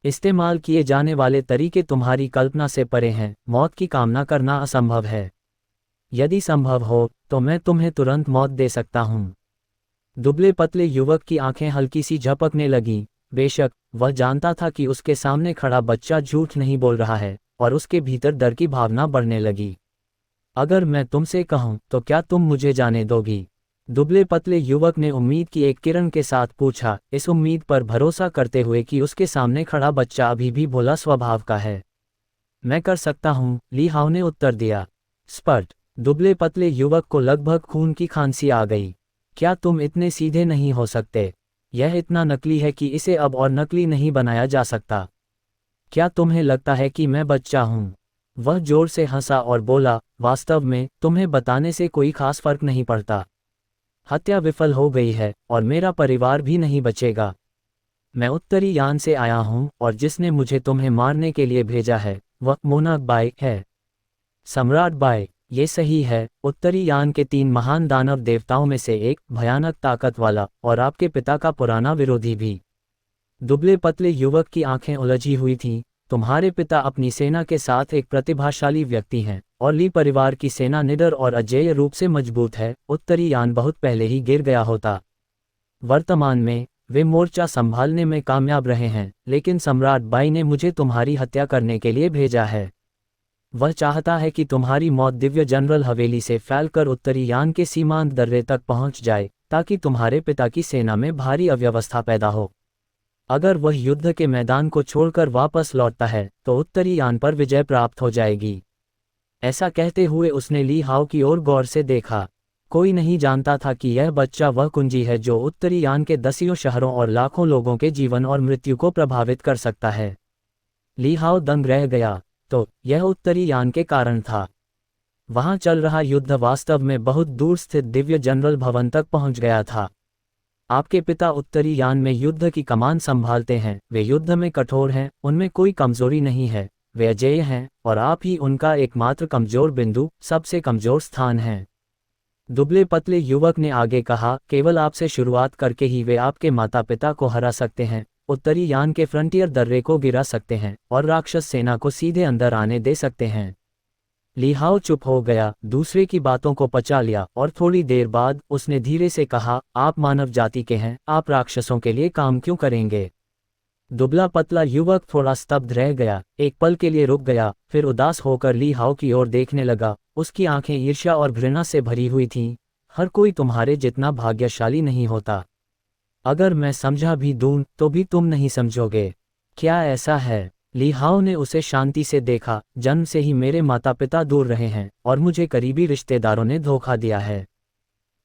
इस्तेमाल किए जाने वाले तरीके तुम्हारी कल्पना से परे हैं। मौत की कामना करना असंभव है। यदि संभव हो तो मैं तुम्हें तुरंत मौत दे सकता हूँ। दुबले पतले युवक की आंखें हल्की सी झपकने लगीं। बेशक वह जानता था कि उसके सामने खड़ा बच्चा झूठ नहीं बोल रहा है, और उसके भीतर डर की भावना बढ़ने लगी। अगर मैं तुमसे कहूं तो क्या तुम मुझे जाने दोगी? दुबले पतले युवक ने उम्मीद की एक किरण के साथ पूछा, इस उम्मीद पर भरोसा करते हुए कि उसके सामने खड़ा बच्चा अभी भी भोला स्वभाव का है। मैं कर सकता हूँ, ली हाओ ने उत्तर दिया। स्पष्ट। दुबले पतले युवक को लगभग खून की खांसी आ गई। क्या तुम इतने सीधे नहीं हो सकते? यह इतना नकली है कि इसे अब और नकली नहीं बनाया जा सकता। क्या तुम्हें लगता है कि मैं बच्चा हूँ? वह जोर से हंसा और बोला, वास्तव में तुम्हें बताने से कोई खास फर्क नहीं पड़ता। हत्या विफल हो गई है और मेरा परिवार भी नहीं बचेगा। मैं उत्तरी यान से आया हूँ और जिसने मुझे तुम्हें मारने के लिए भेजा है वह मोनाक बाई है। सम्राट बाई, ये सही है। उत्तरी यान के 3 महान दानव देवताओं में से एक, भयानक ताकत वाला, और आपके पिता का पुराना विरोधी भी। दुबले पतले युवक की आंखें उलझी हुई थीं। तुम्हारे पिता अपनी सेना के साथ एक प्रतिभाशाली व्यक्ति हैं, और ली परिवार की सेना निडर और अजेय रूप से मजबूत है। उत्तरी यान बहुत पहले ही गिर गया होता। वर्तमान में वे मोर्चा संभालने में कामयाब रहे हैं, लेकिन सम्राट बाई ने मुझे तुम्हारी हत्या करने के लिए भेजा है। वह चाहता है कि तुम्हारी मौत दिव्य जनरल हवेली से फैलकर उत्तरी यान के सीमांत दर्रे तक पहुंच जाए, ताकि तुम्हारे पिता की सेना में भारी अव्यवस्था पैदा हो। अगर वह युद्ध के मैदान को छोड़कर वापस लौटता है तो उत्तरी यान पर विजय प्राप्त हो जाएगी। ऐसा कहते हुए उसने ली हाओ की ओर गौर से देखा। कोई नहीं जानता था कि यह बच्चा वह कुंजी है जो उत्तरी यान के दसियों शहरों और लाखों लोगों के जीवन और मृत्यु को प्रभावित कर सकता है। ली हाओ दंग रह गया। तो यह उत्तरी यान के कारण था। वहां चल रहा युद्ध वास्तव में बहुत दूर स्थित दिव्य जनरल भवन तक पहुंच गया था। आपके पिता उत्तरी यान में युद्ध की कमान संभालते हैं। वे युद्ध में कठोर हैं, उनमें कोई कमजोरी नहीं है। वे अजेय हैं, और आप ही उनका एकमात्र कमजोर बिंदु, सबसे कमजोर स्थान है। दुबले पतले युवक ने आगे कहा, केवल आपसे शुरुआत करके ही वे आपके माता पिता को हरा सकते हैं, उत्तरी यान के फ्रंटियर दर्रे को गिरा सकते हैं, और राक्षस सेना को सीधे अंदर आने दे सकते हैं। ली हाओ चुप हो गया, दूसरे की बातों को पचा लिया, और थोड़ी देर बाद उसने धीरे से कहा, आप मानव जाति के हैं, आप राक्षसों के लिए काम क्यों करेंगे? दुबला पतला युवक थोड़ा स्तब्ध रह गया, एक पल के लिए रुक गया, फिर उदास होकर ली हाओ की ओर देखने लगा। उसकी आंखें ईर्ष्या और घृणा से भरी हुई थीं। हर कोई तुम्हारे जितना भाग्यशाली नहीं होता। अगर मैं समझा भी दूं तो भी तुम नहीं समझोगे। क्या ऐसा है? ली हाओ ने उसे शांति से देखा। जन्म से ही मेरे माता पिता दूर रहे हैं, और मुझे करीबी रिश्तेदारों ने धोखा दिया है।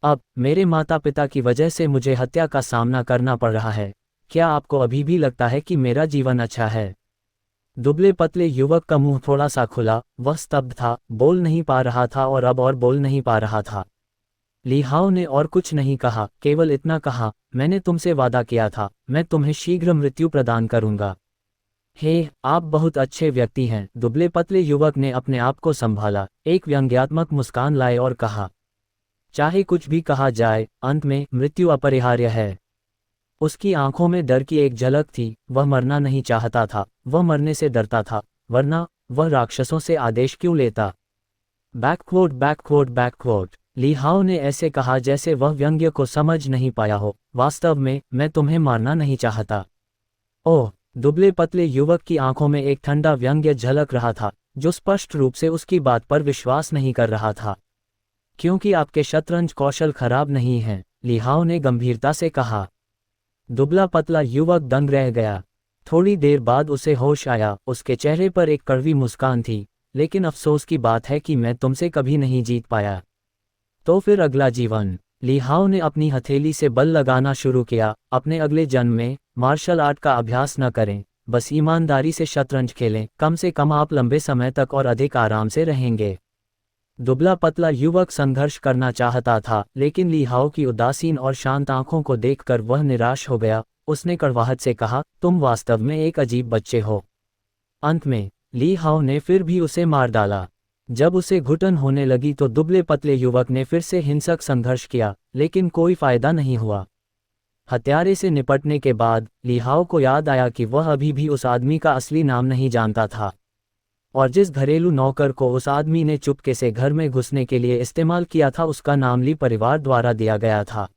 अब मेरे माता पिता की वजह से मुझे हत्या का सामना करना पड़ रहा है। क्या आपको अभी भी लगता है कि मेरा जीवन अच्छा है? दुबले पतले युवक का मुंह थोड़ा सा खुला। वह स्तब्ध था, बोल नहीं पा रहा था, और अब और बोल नहीं पा रहा था। ली हाओ ने और कुछ नहीं कहा, केवल इतना कहा, मैंने तुमसे वादा किया था, मैं तुम्हें शीघ्र मृत्यु प्रदान करूंगा। हे, आप बहुत अच्छे व्यक्ति हैं। दुबले पतले युवक ने अपने आप को संभाला, एक व्यंग्यात्मक मुस्कान लाए और कहा, चाहे कुछ भी कहा जाए, अंत में मृत्यु अपरिहार्य है। उसकी आंखों में डर की एक झलक थी। वह मरना नहीं चाहता था, वह मरने से डरता था, वरना वह राक्षसों से आदेश क्यों लेता? Backward backward backward. ली हाओ ने ऐसे कहा जैसे वह व्यंग्य को समझ नहीं पाया हो। वास्तव में मैं तुम्हें मारना नहीं चाहता। ओह! दुबले पतले युवक की आंखों में एक ठंडा व्यंग्य झलक रहा था, जो स्पष्ट रूप से उसकी बात पर विश्वास नहीं कर रहा था। क्योंकि आपके शतरंज कौशल खराब नहीं हैं, ली हाओ ने गंभीरता से कहा। दुबला पतला युवक दंग रह गया। थोड़ी देर बाद उसे होश आया, उसके चेहरे पर एक कड़वी मुस्कान थी। लेकिन अफसोस की बात है कि मैं तुमसे कभी नहीं जीत पाया। तो फिर अगला जीवन। ली हाओ ने अपनी हथेली से बल लगाना शुरू किया। अपने अगले जन्म में मार्शल आर्ट का अभ्यास न करें, बस ईमानदारी से शतरंज खेलें, कम से कम आप लंबे समय तक और अधिक आराम से रहेंगे। दुबला पतला युवक संघर्ष करना चाहता था, लेकिन ली हाओ की उदासीन और शांत आंखों को देखकर वह निराश हो गया। उसने कड़वाहट से कहा, तुम वास्तव में एक अजीब बच्चे हो। अंत में ली हाओ ने फिर भी उसे मार डाला। जब उसे घुटन होने लगी तो दुबले पतले युवक ने फिर से हिंसक संघर्ष किया, लेकिन कोई फायदा नहीं हुआ। हत्यारे से निपटने के बाद ली हाओ को याद आया कि वह अभी भी उस आदमी का असली नाम नहीं जानता था, और जिस घरेलू नौकर को उस आदमी ने चुपके से घर में घुसने के लिए इस्तेमाल किया था उसका नाम ली परिवार द्वारा दिया गया था।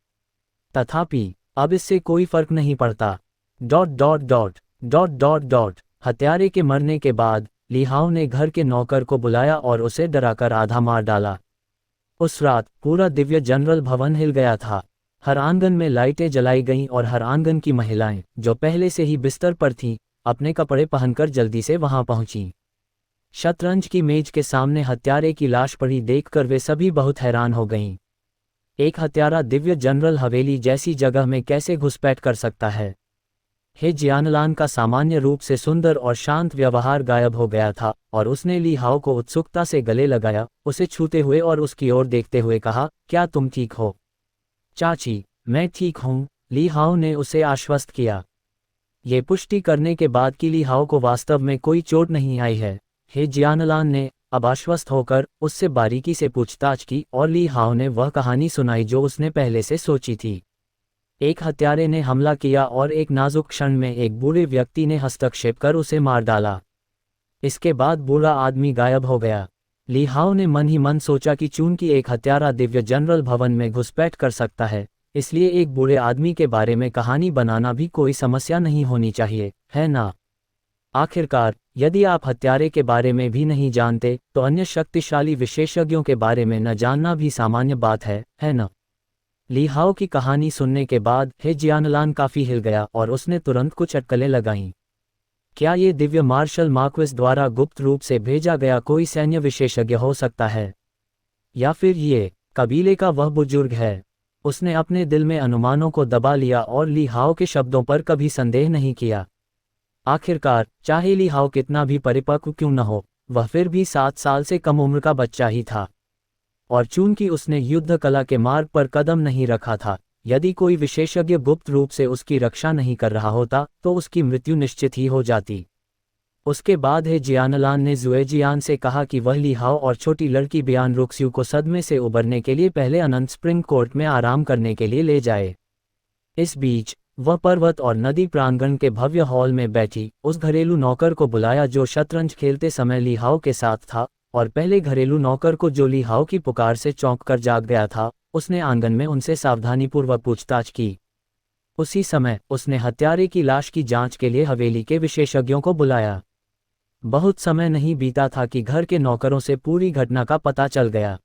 तथापि अब इससे कोई फर्क नहीं पड़ता। Dot dot dot dot dot dot हत्यारे के मरने के बाद ली हाओ ने घर के नौकर को बुलाया और उसे डराकर आधा मार डाला। उस रात पूरा दिव्य जनरल भवन हिल गया था। हर आंगन में लाइटें जलाई गईं और हर आंगन की महिलाएं, जो पहले से ही बिस्तर पर थीं, अपने कपड़े पहनकर जल्दी से वहां पहुंचीं। शतरंज की मेज के सामने हत्यारे की लाश पड़ी देखकर वे सभी बहुत हैरान हो गईं। एक हत्यारा दिव्य जनरल हवेली जैसी जगह में कैसे घुसपैठ कर सकता है? हे जियानलान का सामान्य रूप से सुंदर और शांत व्यवहार गायब हो गया था, और उसने ली हाओ को उत्सुकता से गले लगाया, उसे छूते हुए और उसकी ओर देखते हुए कहा, क्या तुम ठीक हो? चाची, मैं ठीक हूँ, ली हाओ ने उसे आश्वस्त किया। ये पुष्टि करने के बाद कि ली हाओ को वास्तव में कोई चोट नहीं आई है, हे जियानलान ने अब आश्वस्त होकर उससे बारीकी से पूछताछ की, और ली हाओ ने वह कहानी सुनाई जो उसने पहले से सोची थी। एक हत्यारे ने हमला किया और एक नाजुक क्षण में एक बूढ़े व्यक्ति ने हस्तक्षेप कर उसे मार डाला। इसके बाद बूढ़ा आदमी गायब हो गया। ली हाओ ने मन ही मन सोचा कि चूंकि एक हत्यारा दिव्य जनरल भवन में घुसपैठ कर सकता है, इसलिए एक बूढ़े आदमी के बारे में कहानी बनाना भी कोई समस्या नहीं होनी चाहिए, है ना? आखिरकार यदि आप हत्यारे के बारे में भी नहीं जानते तो अन्य शक्तिशाली विशेषज्ञों के बारे में न जानना भी सामान्य बात है ना? ली हाओ की कहानी सुनने के बाद हे जियानलान काफी हिल गया और उसने तुरंत कुछ अटकलें लगाईं। क्या ये दिव्य मार्शल मार्क्वेस द्वारा गुप्त रूप से भेजा गया कोई सैन्य विशेषज्ञ हो सकता है? या फिर ये कबीले का वह बुजुर्ग है? उसने अपने दिल में अनुमानों को दबा लिया और ली हाओ के शब्दों पर कभी संदेह नहीं किया। आखिरकार चाहे ली हाओ कितना भी परिपक्व क्यों न हो, वह फिर भी 7 साल से कम उम्र का बच्चा ही था। और चूंकि उसने युद्ध कला के मार्ग पर कदम नहीं रखा था, यदि कोई विशेषज्ञ गुप्त रूप से उसकी रक्षा नहीं कर रहा होता तो उसकी मृत्यु निश्चित ही हो जाती। उसके बाद हे जियानलान ने जुएजियान से कहा कि वह ली हाओ और छोटी लड़की बियान रुक्स्यू को सदमे से उबरने के लिए पहले अनंत स्प्रिंग कोर्ट में आराम करने के लिए ले जाए। इस बीच वह पर्वत और नदी प्रांगण के भव्य हॉल में बैठी उस घरेलू नौकर को बुलाया जो शतरंज खेलते समय ली हाओ के साथ था, और पहले घरेलू नौकर को जो ली हाओ की पुकार से चौंक कर जाग गया था, उसने आंगन में उनसे सावधानीपूर्वक पूछताछ की। उसी समय उसने हत्यारे की लाश की जांच के लिए हवेली के विशेषज्ञों को बुलाया। बहुत समय नहीं बीता था कि घर के नौकरों से पूरी घटना का पता चल गया।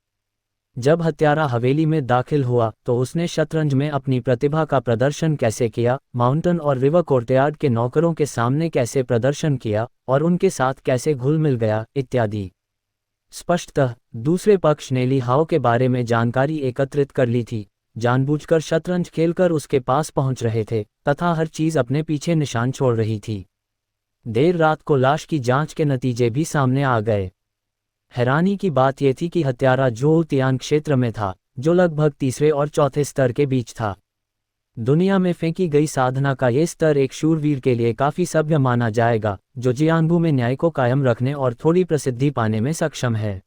जब हत्यारा हवेली में दाखिल हुआ तो उसने शतरंज में अपनी प्रतिभा का प्रदर्शन कैसे किया, माउंटन और रिवर कोर्टयार्ड के नौकरों के सामने कैसे प्रदर्शन किया और उनके साथ कैसे घुल मिल गया, इत्यादि। स्पष्टतः दूसरे पक्ष ने ली हाओ के बारे में जानकारी एकत्रित कर ली थी, जानबूझकर शतरंज खेलकर उसके पास पहुंच रहे थे तथा हर चीज अपने पीछे निशान छोड़ रही थी। देर रात को लाश की जांच के नतीजे भी सामने आ गए। हैरानी की बात यह थी कि हत्यारा जोउ तियान क्षेत्र में था, जो लगभग तीसरे और चौथे स्तर के बीच था। दुनिया में फेंकी गई साधना का ये स्तर एक शूरवीर के लिए काफी सभ्य माना जाएगा, जो जियांगू में न्याय को कायम रखने और थोड़ी प्रसिद्धि पाने में सक्षम है।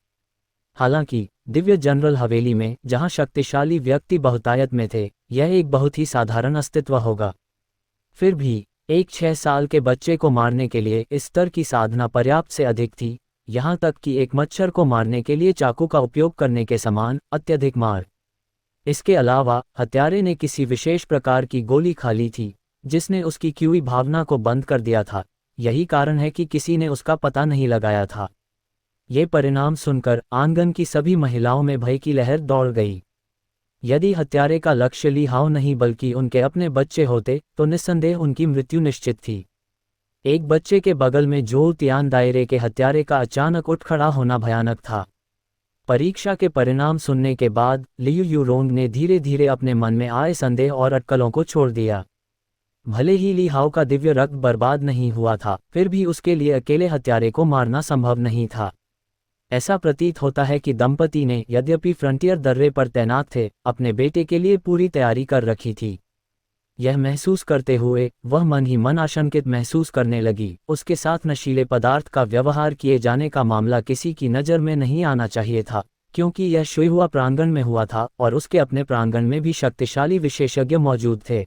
हालांकि दिव्य जनरल हवेली में, जहां शक्तिशाली व्यक्ति बहुतायत में थे, यह एक बहुत ही साधारण अस्तित्व होगा। फिर भी एक 6 साल के बच्चे को मारने के लिए इस स्तर की साधना पर्याप्त से अधिक थी, यहाँ तक कि एक मच्छर को मारने के लिए चाकू का उपयोग करने के समान अत्यधिक मार। इसके अलावा हत्यारे ने किसी विशेष प्रकार की गोली खा ली थी, जिसने उसकी क्यूई भावना को बंद कर दिया था। यही कारण है कि किसी ने उसका पता नहीं लगाया था। ये परिणाम सुनकर आंगन की सभी महिलाओं में भय की लहर दौड़ गई। यदि हत्यारे का लक्ष्य ली हाओ नहीं बल्कि उनके अपने बच्चे होते तो निस्संदेह उनकी मृत्यु निश्चित थी। एक बच्चे के बगल में जोउ तियान दायरे के हत्यारे का अचानक उठ खड़ा होना भयानक था। परीक्षा के परिणाम सुनने के बाद लियू यूरोंग ने धीरे धीरे अपने मन में आए संदेह और अटकलों को छोड़ दिया। भले ही ली हाओ का दिव्य रक्त बर्बाद नहीं हुआ था, फिर भी उसके लिए अकेले हत्यारे को मारना संभव नहीं था। ऐसा प्रतीत होता है कि दंपति ने, यद्यपि फ्रंटियर दर्रे पर तैनात थे, अपने बेटे के लिए पूरी तैयारी कर रखी थी। यह महसूस करते हुए वह मन ही मन आशंकित महसूस करने लगी। उसके साथ नशीले पदार्थ का व्यवहार किए जाने का मामला किसी की नज़र में नहीं आना चाहिए था, क्योंकि यह शुई हुआ प्रांगण में हुआ था और उसके अपने प्रांगण में भी शक्तिशाली विशेषज्ञ मौजूद थे।